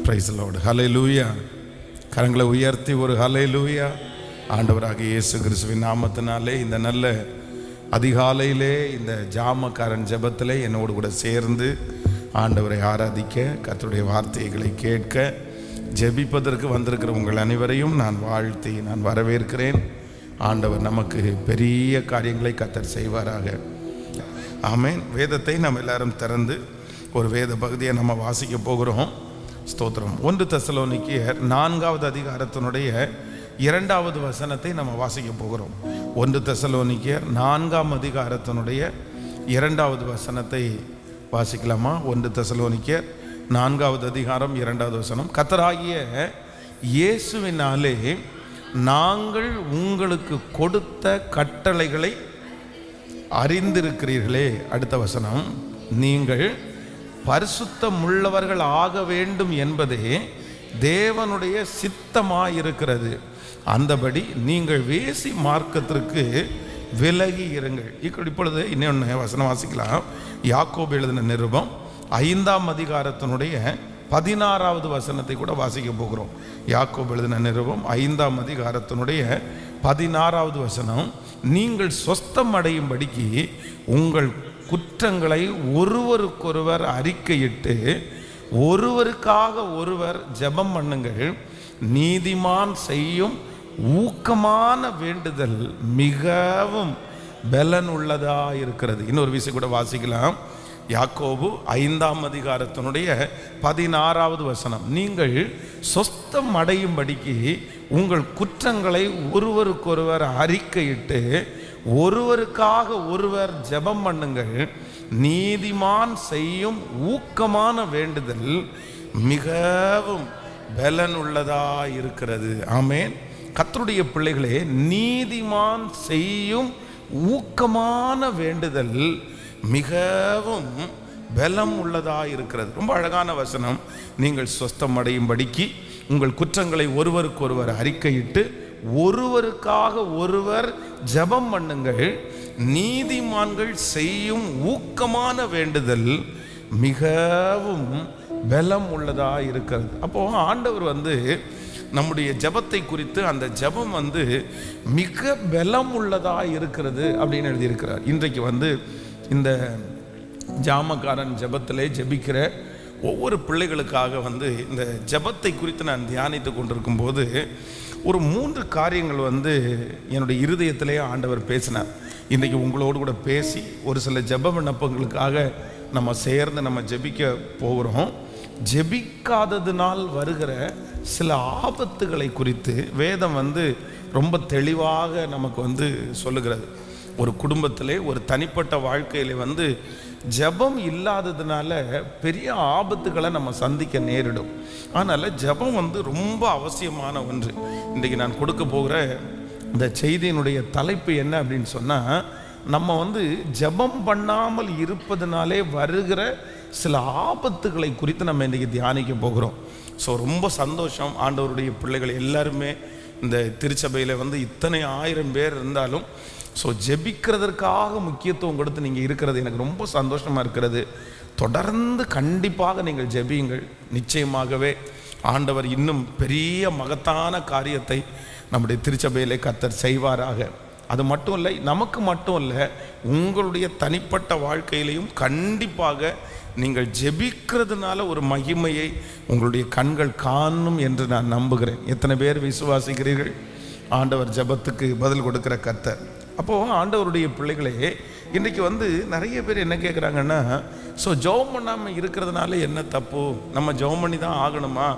Price Lord. ஹல்லேலூயா. கரங்களை உயர்த்தி ஒரு ஹல்லேலூயா. ஆண்டவராக இயேசு கிறிஸ்துவின் நாமத்தினாலே இந்த நல்ல அதிகாலையிலே இந்த ஜாமக்காரன் ஜெபத்திலே என்னோடு கூட சேர்ந்து ஆண்டவரை ஆராதிக்க, கர்த்தருடைய வார்த்தைகளை கேட்க, ஜெபிப்பதற்கு வந்திருக்கிற உங்கள் அனைவரையும் நான் வாழ்த்தி நான் வரவேற்கிறேன். ஆண்டவர் நமக்கு பெரிய காரியங்களை கர்த்தர் செய்வாராக. ஆமென். வேதத்தை நம்ம எல்லாரும் திறந்து ஒரு வேத பகுதியை நம்ம வாசிக்க போகிறோம். ஸ்தோத்திரம். 1 தெசலோனிக்கேயர் 4வது அதிகாரத்தினுடைய 2வது வசனத்தை நம்ம வாசிக்க போகிறோம். 1 தெசலோனிக்கேயர் 4ஆம் அதிகாரத்தினுடைய 2வது வசனத்தை வாசிக்கலாமா? 1 தெசலோனிக்கேயர் 4வது அதிகாரம் 2வது வசனம். கர்த்தராகிய இயேசுவினாலே நாங்கள் உங்களுக்கு கொடுத்த கட்டளைகளை அறிந்திருக்கிறீர்களே. அடுத்த வசனம், நீங்கள் பரிசுத்தமுள்ளவர்கள் ஆக வேண்டும் என்பதே தேவனுடைய சித்தமாயிருக்கிறது. அந்தபடி நீங்கள் வேசி மார்க்கத்திற்கு விலகி இருங்கள். இப்பொழுது இன்னொன்று வசனம் வாசிக்கலாம். யாக்கோபு எழுதின நிருபம் 5ஆம் அதிகாரத்தினுடைய 16வது வசனத்தை கூட வாசிக்க போகிறோம். யாக்கோபு எழுதின நிருபம் 5ஆம் அதிகாரத்தினுடைய 16வது வசனம். நீங்கள் சொஸ்தம் அடையும்படிக்கு உங்கள் குற்றங்களை ஒருவருக்கொருவர் அறிக்கையிட்டு ஒருவருக்காக ஒருவர் ஜெபம் பண்ணுங்கள். நீதிமான் செய்யும் ஊக்கமான வேண்டுதல் மிகவும் பலன் உள்ளதா இருக்கிறது. இன்னொரு விஷயம் கூட வாசிக்கலாம். யாக்கோபு 5ஆம் அதிகாரத்தினுடைய 16வது வசனம். நீங்கள் சொஸ்தம் அடையும்படிக்கு உங்கள் குற்றங்களை ஒருவருக்கொருவர் அறிக்கையிட்டு ஒருவருக்காக ஒருவர் ஜெபம் பண்ணுங்கள். நீதிமான் செய்யும் ஊக்கமான வேண்டுதல் மிகவும் பலன் உள்ளதா இருக்கிறது. ஆமென். கர்த்தருடைய பிள்ளைகளே, நீதிமான் செய்யும் ஊக்கமான வேண்டுதல் மிகவும் பலம் உள்ளதா இருக்கிறது. ரொம்ப அழகான வசனம். நீங்கள் சொஸ்தம் அடையும்படிக்கு உங்கள் குற்றங்களை ஒருவருக்கொருவர் அறிக்கையிட்டு ஒருவருக்காக ஒருவர் ஜெபம் பண்ணுங்கள். நீதிமான்கள் செய்யும் ஊக்கமான வேண்டுதல் மிகவும் பலம் உள்ளதா இருக்கிறது. அப்போ ஆண்டவர் நம்முடைய ஜெபத்தை குறித்து அந்த ஜெபம் மிக பலம் உள்ளதா இருக்கிறது அப்படின்னு எழுதியிருக்கிறார். இன்றைக்கு இந்த ஜாமக்காரன் ஜெபத்திலே ஜெபிக்கிற ஒவ்வொரு பிள்ளைகளுக்காக இந்த ஜெபத்தை குறித்து நான் தியானித்து கொண்டிருக்கும் போது ஒரு 3 காரியங்கள் என்னுடைய இருதயத்திலே ஆண்டவர் பேசினார். இன்றைக்கி உங்களோடு கூட பேசி ஒரு சில ஜெப விண்ணப்பங்களுக்காக நம்ம சேர்ந்து நம்ம ஜெபிக்க போகிறோம். ஜெபிக்காததினால் வருகிற சில ஆபத்துகளை குறித்து வேதம் ரொம்ப தெளிவாக நமக்கு சொல்லுகிறது. ஒரு குடும்பத்திலே ஒரு தனிப்பட்ட வாழ்க்கையிலே ஜெபம் இல்லாததுனால பெரிய ஆபத்துகளை நம்ம சந்திக்க நேரிடும். அதனால் ஜெபம் ரொம்ப அவசியமான ஒன்று. இன்றைக்கி நான் கொடுக்க போகிற இந்த செய்தியினுடைய தலைப்பு என்ன அப்படின்னு சொன்னால், நம்ம ஜெபம் பண்ணாமல் இருப்பதனாலே வருகிற சில ஆபத்துகளை குறித்து நம்ம இன்றைக்கி தியானிக்க போகிறோம். ஸோ ரொம்ப சந்தோஷம். ஆண்டவருடைய பிள்ளைகள் எல்லாருமே இந்த திருச்சபையில் இத்தனை 1000 பேர் இருந்தாலும் ஜெபிக்கிறதற்காக முக்கியத்துவம் கொடுத்து நீங்கள் இருக்கிறது எனக்கு ரொம்ப சந்தோஷமாக இருக்கிறது. தொடர்ந்து கண்டிப்பாக நீங்கள் ஜெபியுங்கள். நிச்சயமாகவே ஆண்டவர் இன்னும் பெரிய மகத்தான காரியத்தை நம்முடைய திருச்சபையிலே கர்த்தர் செய்வாராக. அது மட்டும் இல்லை, நமக்கு மட்டும் இல்லை, உங்களுடைய தனிப்பட்ட வாழ்க்கையிலையும் கண்டிப்பாக நீங்கள் ஜெபிக்கிறதுனால ஒரு மகிமையை உங்களுடைய கண்கள் காணும் என்று நான் நம்புகிறேன். எத்தனை பேர் விசுவாசிக்கிறீர்கள்? ஆண்டவர் ஜெபத்துக்கு பதில் கொடுக்கிற கர்த்தர். அப்போது ஆண்டவருடைய பிள்ளைகளே, இன்றைக்கி நிறைய பேர் என்ன கேட்குறாங்கன்னா, ஜெபம் பண்ணாமல் இருக்கிறதுனால என்ன தப்பு? நம்ம ஜெபம் பண்ணி தான் ஆகணுமா?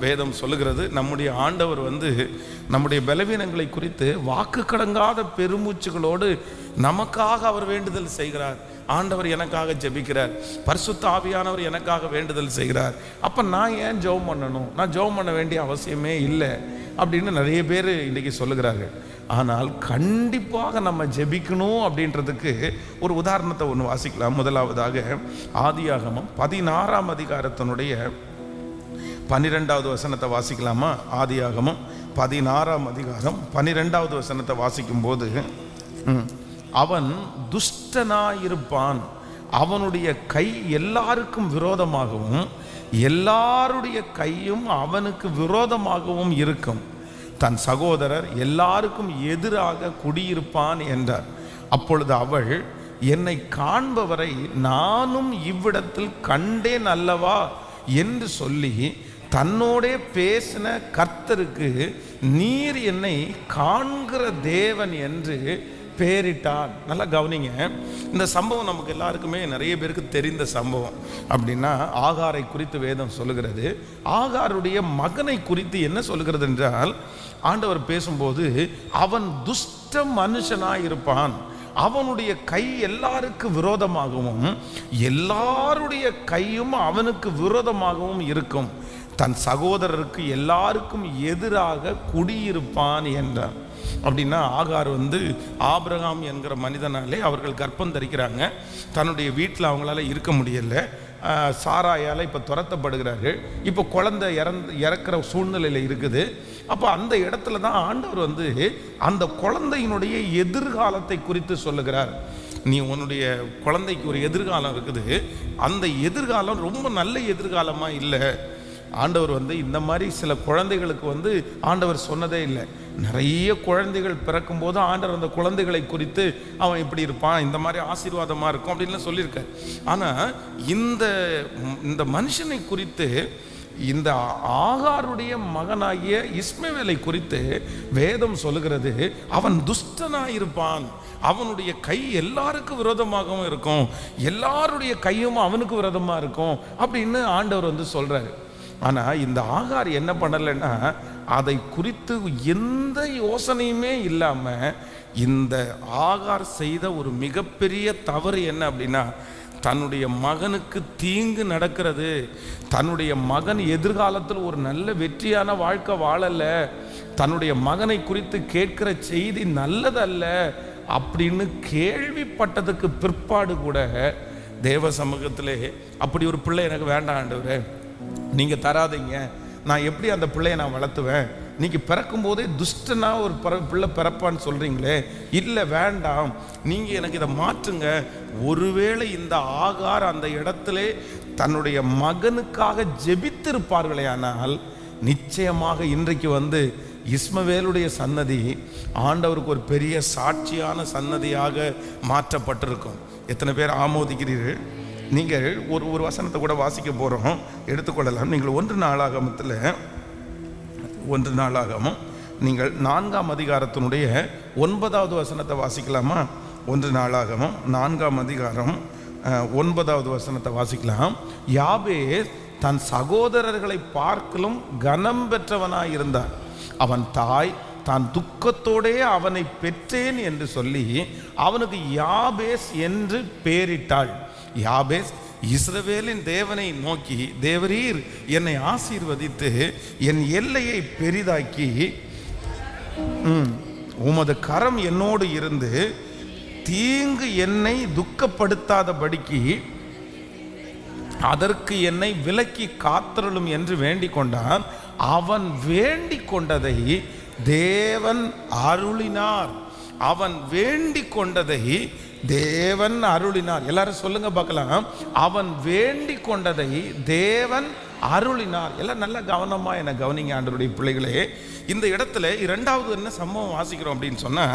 வேதம் சொல்லுகிறது, நம்முடைய ஆண்டவர் நம்முடைய பலவீனங்களை குறித்து வாக்கு கடங்காத பெருமூச்சுகளோடு நமக்காக அவர் வேண்டுதல் செய்கிறார். ஆண்டவர் எனக்காக ஜெபிக்கிறார், பரிசுத்த ஆவியானவர் எனக்காக வேண்டுதல் செய்கிறார். அப்போ நான் ஏன் ஜெபம் பண்ணணும்? நான் ஜெபம் பண்ண வேண்டிய அவசியமே இல்லை அப்படின்னு நிறைய பேர் இன்றைக்கி சொல்லுகிறார்கள். ஆனால் கண்டிப்பாக நம்ம ஜெபிக்கணும் அப்படின்றதுக்கு ஒரு உதாரணத்தை ஒன்று வாசிக்கலாம். முதலாவதாக ஆதியாகமம் 16ஆம் அதிகாரத்தினுடைய 12வது வசனத்தை வாசிக்கலாமா? ஆதியாகமம் 16ஆம் அதிகாரம் 12வது வசனத்தை வாசிக்கும்போது, அவன் துஷ்டனாயிருப்பான், அவனுடைய கை எல்லாருக்கும் விரோதமாகவும் எல்லாருடைய கையும் அவனுக்கு விரோதமாகவும் இருக்கும். தன் சகோதரர் எல்லாருக்கும் எதிராக குடியிருப்பான் என்றார். அப்பொழுது அவள், என்னை காண்பவரை நானும் இவ்விடத்தில் கண்டேன் அல்லவா என்று சொல்லி தன்னோடே பேசின கர்த்தருக்கு நீர் என்னை காண்கிற தேவன் என்று பேரிட்டான். நல்லா கவனிங்க, இந்த சம்பவம் நமக்கு எல்லாருக்குமே நிறைய பேருக்கு தெரிந்த சம்பவம். அப்படின்னா ஆகாரை குறித்து வேதம் சொல்லுகிறது. ஆகாருடைய மகனை குறித்து என்ன சொல்லுகிறது என்றால், ஆண்டவர் பேசும்போது அவன் துஷ்ட மனுஷனாயிருப்பான், அவனுடைய கை எல்லாருக்கு விரோதமாகவும் எல்லாருடைய கையும் அவனுக்கு விரோதமாகவும் இருக்கும், தன் சகோதரருக்கு எல்லாருக்கும் எதிராக குடியிருப்பான் என்றார். அப்படின்னா ஆகார் ஆபிரகாம் என்கிற மனிதனாலே அவர்கள் கர்ப்பம் தரிக்கிறாங்க. தன்னுடைய வீட்டில் அவங்களால இருக்க முடியலை. சாராயால் இப்போ துரத்தப்படுகிறார்கள். இப்போ குழந்தை இறக்குற சூழ்நிலையில் இருக்குது. அப்போ அந்த இடத்துல தான் ஆண்டவர் அந்த குழந்தையினுடைய எதிர்காலத்தை குறித்து சொல்லுகிறார். நீ உன்னுடைய குழந்தைக்கு ஒரு எதிர்காலம் இருக்குது, அந்த எதிர்காலம் ரொம்ப நல்ல எதிர்காலமாக இல்லை. ஆண்டவர் இந்த மாதிரி சில குழந்தைகளுக்கு ஆண்டவர் சொன்னதே இல்லை. நிறைய குழந்தைகள் பிறக்கும் போது ஆண்டவர் அந்த குழந்தைகளை குறித்து அவன் இப்படி இருப்பான், இந்த மாதிரி ஆசீர்வாதமாக இருக்கும் அப்படின்லாம் சொல்லியிருக்கார். ஆனால் இந்த மனுஷனை குறித்து, இந்த ஆகாருடைய மகனாகிய இஸ்மவேலை குறித்து வேதம் சொல்லுகிறது, அவன் துஷ்டனாயிருப்பான், அவனுடைய கை எல்லாருக்கும் விரோதமாகவும் இருக்கும், எல்லாருடைய கையும் அவனுக்கு விரோதமாக இருக்கும் அப்படின்னு ஆண்டவர் சொல்றாரு. ஆனால் இந்த ஆகார் என்ன பண்ணலைன்னா, அதை குறித்து எந்த யோசனையுமே இல்லாமல் இந்த ஆகார் செய்த ஒரு மிகப்பெரிய தவறு என்ன அப்படின்னா, தன்னுடைய மகனுக்கு தீங்கு நடக்கிறது, தன்னுடைய மகன் எதிர்காலத்தில் ஒரு நல்ல வெற்றியான வாழ்க்கை வாழலை, தன்னுடைய மகனை குறித்து கேட்கிற செய்தி நல்லதல்ல அப்படின்னு கேள்விப்பட்டதுக்கு பிற்பாடு கூட தேவ சமூகத்திலே அப்படி ஒரு பிள்ளை எனக்கு வேண்டாம் ஆண்டவரே, நீங்கள் தராதீங்க, நான் எப்படி அந்த பிள்ளையை நான் வளர்த்துவேன், நீங்கள் பிறக்கும் போதே துஷ்டனா ஒரு பிள்ளை பிறப்பான்னு சொல்கிறீங்களே, இல்லை வேண்டாம், நீங்கள் எனக்கு இதை மாற்றுங்க. ஒருவேளை இந்த ஆகார் அந்த இடத்துல தன்னுடைய மகனுக்காக ஜெபித்திருப்பார்களே ஆனால் நிச்சயமாக இன்றைக்கு இஸ்மவேலுடைய சன்னதி ஆண்டவருக்கு ஒரு பெரிய சாட்சியான சன்னதியாக மாற்றப்பட்டிருக்கும். எத்தனை பேர் ஆமோதிக்கிறீர்கள்? நீங்கள் ஒரு வசனத்தை கூட வாசிக்க போகிறோம், எடுத்துக்கொள்ளலாம். நீங்கள் 1 நாளாகமம் நீங்கள் 4ஆம் அதிகாரத்தினுடைய 9வது வசனத்தை வாசிக்கலாமா? 1 நாளாகமம் 4ஆம் அதிகாரம் 9வது வசனத்தை வாசிக்கலாம். யாபேஸ் தன் சகோதரர்களை பார்க்கலும் கனம் பெற்றவனாயிருந்தான். அவன் தாய் தான் துக்கத்தோடே அவனை பெற்றேன் என்று சொல்லி அவனுக்கு யாபேஸ் என்று பெயரிட்டாள். யாபேஸ் இஸ்ரவேலின் தேவனை நோக்கி, தேவரீர் என்னை ஆசீர்வதித்து என் எல்லையை பெரிதாக்கி உமது கரம் என்னோடு இருந்து தீங்கு என்னை துக்கப்படுத்தாதபடிக்கு அதற்கு என்னை விலக்கி காத்தருளும் என்று வேண்டிக் கொண்டான். அவன் வேண்டிக் கொண்டதை தேவன் அருளினார். அவன் வேண்டிக் கொண்டதை தேவன் அருளினார். எல்லாரும் சொல்லுங்க பார்க்கலாம். அவன் வேண்டிக் கொண்டதை தேவன் அருளினார். எல்லாம் நல்ல கவனமா என்ன கவனிங்க ஆண்டவருடைய பிள்ளைகளே. இந்த இடத்துல 2வது என்ன சம்பவம் வாசிக்கிறோம் அப்படின்னு சொன்னா,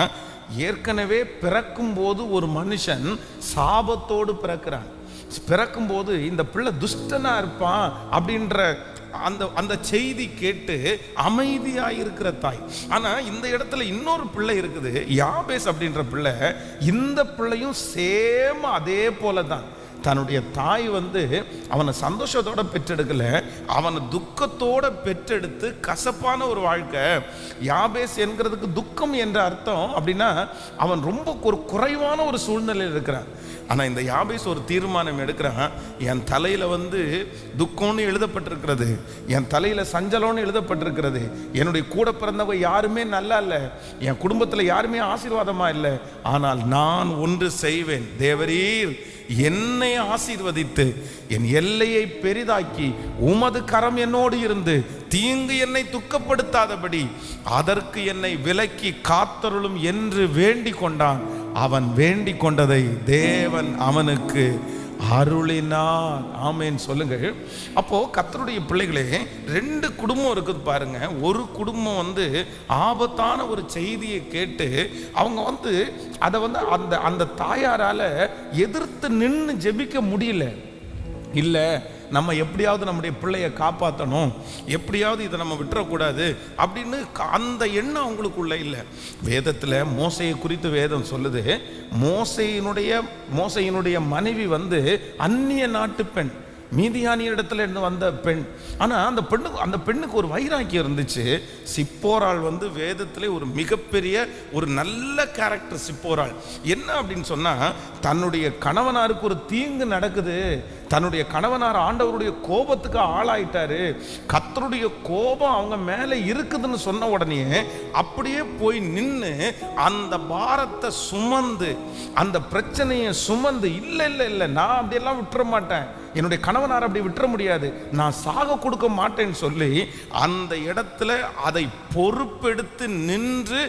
ஏற்கனவே பிறக்கும் போது ஒரு மனுஷன் சாபத்தோடு பிறக்கிறான். பிறக்கும்போது இந்த பிள்ளை துஷ்டனா இருப்பான் அப்படின்ற அந்த செய்தி கேட்டு அமைதியாக இருக்கிற தாய். ஆனால் இந்த இடத்துல இன்னொரு பிள்ளை இருக்குது, யாபேஸ் அப்படின்ற பிள்ளை. இந்த பிள்ளையும் சேம் அதே போல தான். தன்னுடைய தாய் அவனை சந்தோஷத்தோட பெற்றெடுக்கல, அவனை துக்கத்தோட பெற்றெடுத்து கசப்பான ஒரு வாழ்க்கை. யாபேஸ் என்கிறதுக்கு துக்கம் என்ற அர்த்தம். அப்படின்னா அவன் ரொம்ப ஒரு குறைவான ஒரு சூழ்நிலையில் இருக்கிறான். ஆனால் இந்த யாபேஸ் ஒரு தீர்மானம் எடுக்கிறான். என் தலையில் துக்கம்னு எழுதப்பட்டிருக்கிறது, என் தலையில் சஞ்சலம்னு எழுதப்பட்டிருக்கிறது, என்னுடைய கூட பிறந்தவங்க யாருமே நல்லா இல்லை, என் குடும்பத்தில் யாருமே ஆசீர்வாதமாக இல்லை, ஆனால் நான் ஒன்று செய்வேன், தேவரீர் என்னை ஆசீர்வதித்து என் எல்லையை பெரிதாக்கி உமது கரம் என்னோடு இருந்து தீங்கு என்னை துக்கப்படுத்தாதபடி அதற்கு என்னை விலக்கி காத்தருளும் என்று வேண்டிக் கொண்டான். அவன் வேண்டிக் கொண்டதை தேவன் அவனுக்கு அருளினார். ஆமேன் சொல்லுங்கள். அப்போ கர்த்தருடைய பிள்ளைகளே, 2 குடும்பம் இருக்குது பாருங்க. ஒரு குடும்பம் ஆபத்தான ஒரு செய்தியை கேட்டு அவங்க அதை அந்த தாயாரால எதிர்த்து நின்று ஜெபிக்க முடியல. இல்லை, நம்ம எப்படியாவது நம்முடைய பிள்ளையை காப்பாற்றணும், எப்படியாவது இதை நம்ம விட்டுறக்கூடாது அப்படின்னு அந்த எண்ணம் அவங்களுக்குள்ள இல்லை. வேதத்தில் மோசையை குறித்து வேதம் சொல்லுது, மோசையினுடைய மனைவி அந்நிய நாட்டு பெண், மீதியானிய இடத்துல இருந்து வந்த பெண். ஆனால் அந்த பெண்ணுக்கு ஒரு வைராக்கியம் இருந்துச்சு. சிப்போராள் வேதத்திலே ஒரு மிகப்பெரிய ஒரு நல்ல கேரக்டர் சிப்போராள். என்ன அப்படின்னு சொன்னால், தன்னுடைய கணவனாருக்கு ஒரு தீங்கு நடக்குது, தன்னுடைய கணவனார் ஆண்டவருடைய கோபத்துக்கு ஆளாயிட்டாரு, கர்த்தருடைய கோபம் அவங்க மேலே இருக்குதுன்னு சொன்ன உடனே அப்படியே போய் நின்று அந்த பாரத்தை சுமந்து, அந்த பிரச்சனையை சுமந்து, இல்லை இல்லை இல்லை நான் அப்படியெல்லாம் விட்டுற மாட்டேன், என்னுடைய கணவனார் அப்படி விட்டுற முடியாது, நான் சாக கொடுக்க மாட்டேன்னு சொல்லி அந்த இடத்துல அதை பொறுப்பெடுத்து நின்று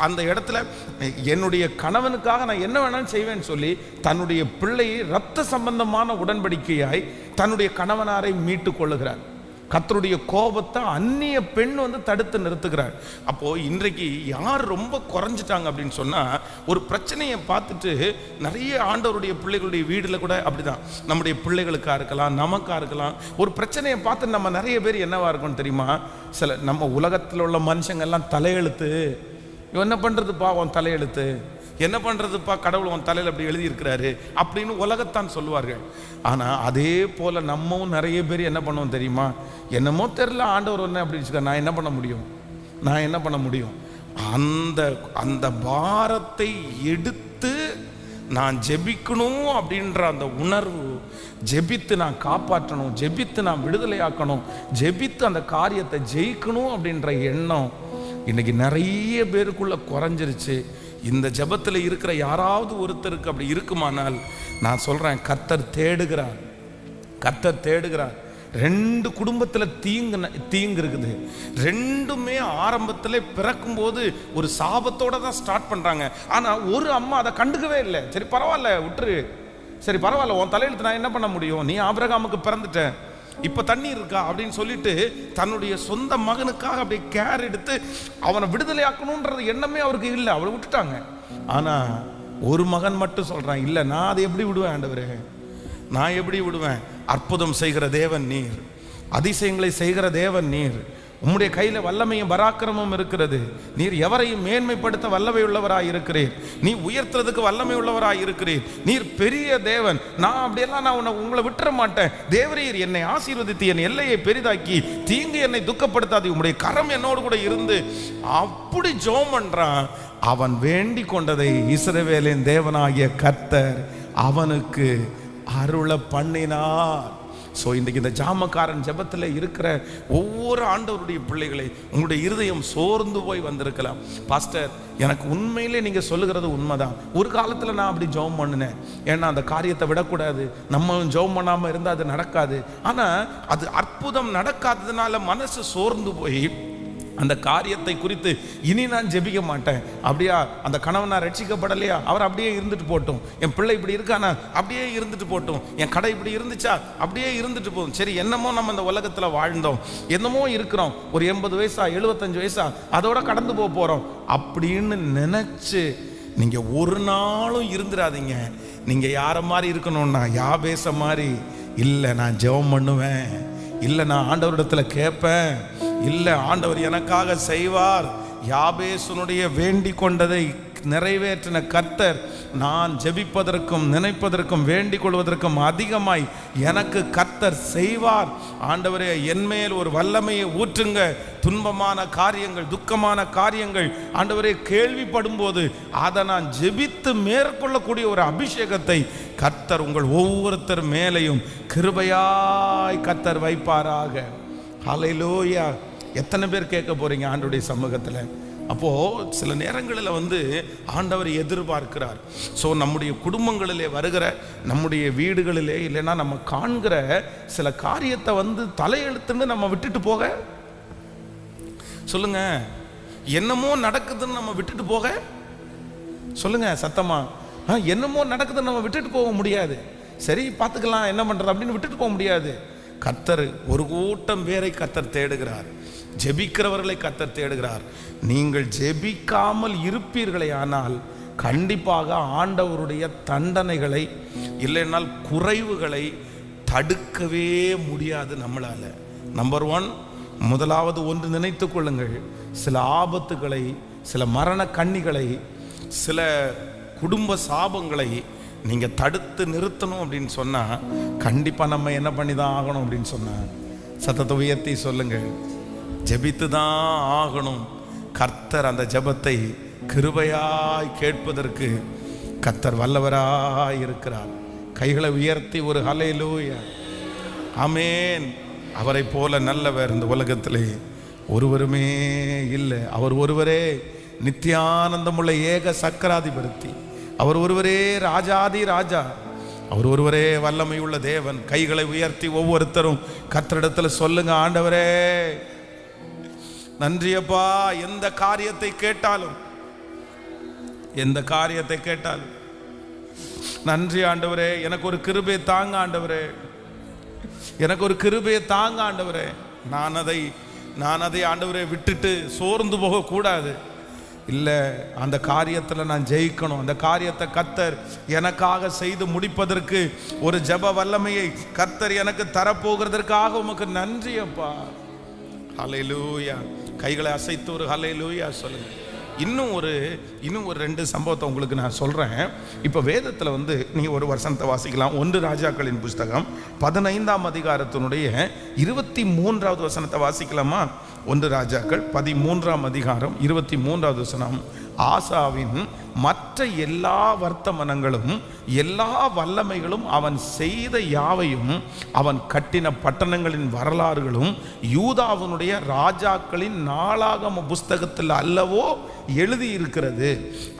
அந்த இடத்துல என்னுடைய கணவனுக்காக நான் என்ன வேணாலும் செய்வேன்னு சொல்லி தன்னுடைய பிள்ளையை இரத்த சம்பந்தமான உடன்படிக்கையாய் தன்னுடைய கணவனாரை மீட்டு கொள்ளுகிறார். கர்த்தருடைய கோபத்தை அந்நிய பெண் தடுத்து நிறுத்துகிறார். அப்போ இன்றைக்கு யார் ரொம்ப குறைஞ்சிட்டாங்க அப்படின்னு சொன்னா, ஒரு பிரச்சனையை பார்த்துட்டு நிறைய ஆண்டவருடைய பிள்ளைகளுடைய வீடுல கூட அப்படிதான், நம்முடைய பிள்ளைகளுக்கா இருக்கலாம், நமக்கா இருக்கலாம், ஒரு பிரச்சனையை பார்த்து நம்ம நிறைய பேர் என்னவா இருக்கும்னு தெரியுமா, சில நம்ம உலகத்தில் உள்ள மனுஷங்கள்லாம் தலையெழுத்து, என்ன பண்றதுப்பா உன் தலையெழுத்து, என்ன பண்றதுப்பா கடவுள் உன் தலையில் அப்படி எழுதி இருக்கிறாரு அப்படின்னு உலகத்தான் சொல்லுவார்கள். ஆனா அதே போல நம்மவும் நிறைய பேர் என்ன பண்ணுவோம் தெரியுமா, என்னமோ தெரியல ஆண்டவர் ஒன்று அப்படி வச்சுக்க, நான் என்ன பண்ண முடியும், அந்த பாரத்தை எடுத்து நான் ஜெபிக்கணும் அப்படின்ற அந்த உணர்வு, ஜெபித்து நான் காப்பாற்றணும், ஜெபித்து நான் விடுதலையாக்கணும், ஜெபித்து அந்த காரியத்தை ஜெயிக்கணும் அப்படின்ற எண்ணம் இன்னைக்கு நிறைய பேருக்குள்ள குறைஞ்சிருச்சு. இந்த ஜெபத்தில் இருக்கிற யாராவது ஒருத்தருக்கு அப்படி இருக்குமானால் நான் சொல்றேன், கர்த்தர் தேடுகிறார். 2 குடும்பத்தில் தீங்கு இருக்குது. 2மே ஆரம்பத்தில் பிறக்கும் போது ஒரு சாபத்தோட தான் ஸ்டார்ட் பண்றாங்க. ஆனா ஒரு அம்மா அதை கண்டுக்கவே இல்லை. சரி பரவாயில்ல விட்டுரு, சரி பரவாயில்ல, உன் தலையெழுத்து நான் என்ன பண்ண முடியும், நீ ஆபிரகாமுக்கு பிறந்துட்ட, இப்ப தண்ணி இருக்கா அப்படின்னு சொல்லிட்டு தன்னுடைய சொந்த மகனுக்காக அப்படியே கேர் எடுத்து அவனை விடுதலையாக்கணும்ன்றது எண்ணமே அவருக்கு இல்லை, அவளை விட்டுட்டாங்க. ஆனா ஒரு மகன் மட்டும் சொல்றான், இல்லை நான் அதை எப்படி விடுவேன் ஆண்டவரே, நான் எப்படி விடுவேன், அற்புதம் செய்கிற தேவன் நீர், அதிசயங்களை செய்கிற தேவன் நீர், உம்முடைய கையில வல்லமையும் பராக்கிரமும் இருக்கிறது, நீர் எவரையும் மேன்மைப்படுத்த வல்லமை உள்ளவராய் இருக்கிறீர், நீ உயர்த்துறதுக்கு வல்லமை உள்ளவராய் இருக்கிறீர், நீர் பெரிய தேவன், நான் அப்படியெல்லாம் நான் உங்களை விட்டுற மாட்டேன், தேவரீர் என்னை ஆசீர்வதித்து என் எல்லையை பெரிதாக்கி தீங்கு என்னை துக்கப்படுத்தாது, உம்முடைய கரம் என்னோடு கூட இருந்து அப்படி ஜெபம் பண்றான். அவன் வேண்டி கொண்டதை இஸ்ரவேலின் தேவனாகிய கர்த்தர் அவனுக்கு அருள பண்ணினார். ஸோ இன்றைக்கு இந்த ஜாமக்காரன் ஜெபத்தில் இருக்கிற ஒவ்வொரு ஆண்டவருடைய பிள்ளைகளை, உங்களுடைய இருதயம் சோர்ந்து போய் வந்திருக்கலாம். பாஸ்டர், எனக்கு உண்மையிலே நீங்கள் சொல்லுகிறது உண்மைதான், ஒரு காலத்தில் நான் அப்படி ஜெபம் பண்ணினேன், ஏன்னா அந்த காரியத்தை விடக்கூடாது, நம்ம ஜெபம் பண்ணாமல் இருந்தால் அது நடக்காது. ஆனால் அது அற்புதம் நடக்காததுனால மனசு சோர்ந்து போய் அந்த காரியத்தை குறித்து இனி நான் ஜெபிக்க மாட்டேன். அப்படியா, அந்த கணவனா ரட்சிக்கப்படலையா, அவர் அப்படியே இருந்துட்டு போட்டும், என் பிள்ளை இப்படி இருக்கானா அப்படியே இருந்துட்டு போட்டும், என் கடை இப்படி இருந்துச்சா அப்படியே இருந்துட்டு போகும், சரி என்னமோ நம்ம இந்த உலகத்தில் வாழ்ந்தோம், என்னமோ இருக்கிறோம், ஒரு 80 வயசா 75 வயசா அதோட கடந்து போகிறோம் அப்படின்னு நினைச்சு நீங்க ஒரு நாளும் இருந்துடாதீங்க. நீங்க யார மாதிரி இருக்கணும்னா யாபேச மாதிரி, இல்லை நான் ஜெபம் பண்ணுவேன், இல்லை நான் ஆண்டவரிடத்துல கேட்பேன், இல்லை ஆண்டவர் எனக்காக செய்வார். யாபேசுனுடைய வேண்டி கொண்டதை நிறைவேற்றின கர்த்தர் நான் ஜெபிப்பதற்கும் நினைப்பதற்கும் வேண்டிக் கொள்வதற்கும் அதிகமாய் எனக்கு கர்த்தர் செய்வார். ஆண்டவரே என் மேல் ஒரு வல்லமையை ஊற்றுங்க, துன்பமான காரியங்கள் துக்கமான காரியங்கள் ஆண்டவரே கேள்விப்படும் போது அதை நான் ஜெபித்து மேற்கொள்ளக்கூடிய ஒரு அபிஷேகத்தை கர்த்தர் உங்கள் ஒவ்வொருத்தர் மேலையும் கிருபையாய் கர்த்தர் வைப்பாராக. ஹல்லேலூயா. எத்தனை பேர் கேட்க போறீங்க ஆண்டவருடைய சமூகத்தில்? அப்போ சில நேரங்களில் ஆண்டவர் எதிர்பார்க்கிறார். ஸோ நம்முடைய குடும்பங்களிலே வருகிற, நம்முடைய வீடுகளிலே இல்லைன்னா நம்ம காண்கிற சில காரியத்தை தலையெழுத்துன்னு நம்ம விட்டுட்டு போக சொல்லுங்க. என்னமோ நடக்குதுன்னு நம்ம விட்டுட்டு போக சொல்லுங்க சத்தமா. என்னமோ நடக்குதுன்னு நம்ம விட்டுட்டு போக முடியாது. சரி பார்த்துக்கலாம் என்ன பண்ணுறது அப்படின்னு விட்டுட்டு போக முடியாது. கர்த்தர் ஒரு கூட்டம் பேரை கர்த்தர் தேடுகிறார், ஜெபிக்கிறவர்களை கர்த்தர் தேடுகிறார். நீங்கள் ஜெபிக்காமல் இருப்பீர்களே ஆனால் கண்டிப்பாக ஆண்டவருடைய தண்டனைகளை இல்லைனால் குறைவுகளை தடுக்கவே முடியாது நம்மளால. நம்பர் 1, முதலாவது ஒன்று நினைத்து கொள்ளுங்கள், சில ஆபத்துகளை, சில மரண கண்ணிகளை, சில குடும்ப சாபங்களை நீங்கள் தடுத்து நிறுத்தணும் அப்படின்னு சொன்னால் கண்டிப்பாக நம்ம என்ன பண்ணி தான் ஆகணும் அப்படின்னு சொன்னால் சத்தத்தை உயர்த்தி சொல்லுங்கள், ஜெபித்து தான் ஆகணும். கர்த்தர் அந்த ஜெபத்தை கிருபையாய் கேட்பதற்கு கர்த்தர் வல்லவராய் இருக்கிறார். கைகளை உயர்த்தி ஒரு ஹல்லேலூயா, ஆமென். அவரை போல நல்லவர் இந்த உலகத்திலே ஒருவருமே இல்லை. அவர் ஒருவரே நித்தியானந்தமுள்ள ஏக சக்கராதிபதி, அவர் ஒருவரே ராஜாதி ராஜா, அவர் ஒருவரே வல்லமை உள்ள தேவன். கைகளை உயர்த்தி ஒவ்வொருத்தரும் கர்த்தரிடத்தில் சொல்லுங்க, ஆண்டவரே நன்றியப்பா. எந்த காரியத்தை கேட்டாலும் நன்றி ஆண்டவரே. எனக்கு ஒரு கிருபையை தாங்க ஆண்டவரே, எனக்கு ஒரு கிருபையை தாங்க ஆண்டவரே. நான் அதை ஆண்டவரே விட்டுட்டு சோர்ந்து போகக்கூடாது. இல்லை, அந்த காரியத்தில் நான் ஜெயிக்கணும். அந்த காரியத்தை கர்த்தர் எனக்காக செய்து முடிப்பதற்கு ஒரு ஜெப வல்லமையை கர்த்தர் எனக்கு தரப்போகிறதற்காக உமக்கு நன்றி அப்பா. ஹல்லேலூயா. கைகளை அசைத்து ஒரு ஹல்லேலூயா சொல்லுங்க. இன்னும் ஒரு 2 சம்பவத்தை உங்களுக்கு நான் சொல்கிறேன். இப்போ வேதத்தில் நீங்கள் ஒரு வசனத்தை வாசிக்கலாம். 1 ராஜாக்களின் புஸ்தகம் 15ஆம் அதிகாரத்தினுடைய 23வது வசனத்தை வாசிக்கலாமா? 1 ராஜாக்கள் 13ஆம் அதிகாரம் 23வது வசனம். ஆசாவின் மற்ற எல்லா வர்த்தமானங்களும் எல்லா வல்லமைகளும் அவன் செய்த யாவையும் அவன் கட்டின பட்டணங்களின் வரலாறுகளும் யூதாவினுடைய ராஜாக்களின் நாளாகம புஸ்தகத்தில் அல்லவோ எழுதியிருக்கிறது.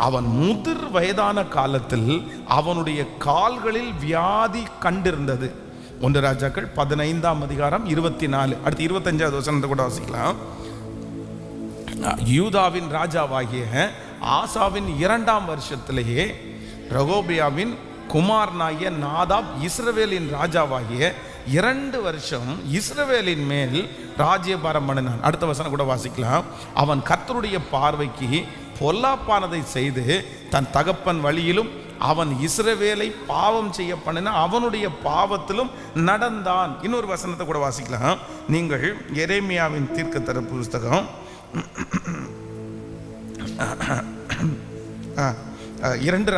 அவன் முதிர் வயதான காலத்தில் அவனுடைய கால்களில் வியாதி கண்டிருந்தது. 1 ராஜாக்கள் 15ஆம் அதிகாரம் 24. அடுத்து 25வது வசனத்தை கூட வாசிக்கலாம். யூதாவின் ராஜாவாகிய ஆசாவின் 2ஆம் வருஷத்திலேயே ரெகோபியாவின் குமாரனாகிய நாதாப் இஸ்ரவேலின் ராஜாவாகிய 2 வருஷம் இஸ்ரவேலின் மேல் ராஜ்யபாரம் பண்ணினான். அடுத்த வசனம் கூட வாசிக்கலாம். அவன் கர்த்தருடைய பார்வைக்கு பொல்லாப்பானதை செய்து தன் தகப்பன் வழியிலும் அவன் இஸ்ரவேலை பாவம் செய்ய பண்ணின அவனுடைய பாவத்திலும் நடந்தான். இன்னொரு வசனத்தை கூட வாசிக்கலாம். நீங்கள் எரேமியாவின் தீர்க்கதரிசி புஸ்தகம் 2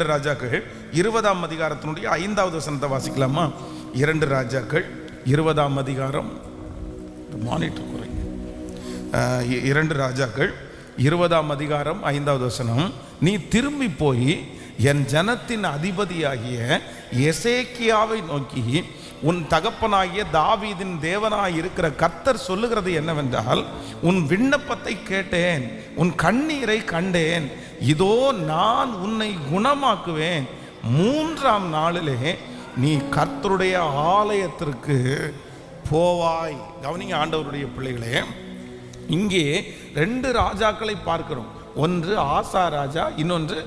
ராஜாக்கள் 20ஆம் அதிகாரத்தினுடைய 5வது வசனத்தை வாசிக்கலாமா? 2 ராஜாக்கள் 20ஆம் அதிகாரம், மானிட்டர் குறைங்க. 2 ராஜாக்கள் 20ஆம் அதிகாரம் 5வது வசனம். நீ திரும்பி போய் என் ஜனத்தின் அதிபதியாகிய எசேக்கியாவை நோக்கி, உன் தகப்பனாகிய தாவீதின் தேவனாய் இருக்கிற கர்த்தர் சொல்லுகிறது என்னவென்றால், உன் விண்ணப்பத்தை கேட்டேன், உன் கண்ணீரை கண்டேன், இதோ நான் உன்னை குணமாக்குவேன். 3ஆம் நாளிலே நீ கர்த்தருடைய ஆலயத்திற்கு போவாய். கவனிங்க ஆண்டவருடைய பிள்ளைகளே, இங்கே 2 ராஜாக்களை பார்க்கிறோம். ஒன்று ஆசா ராஜா, இன்னொன்று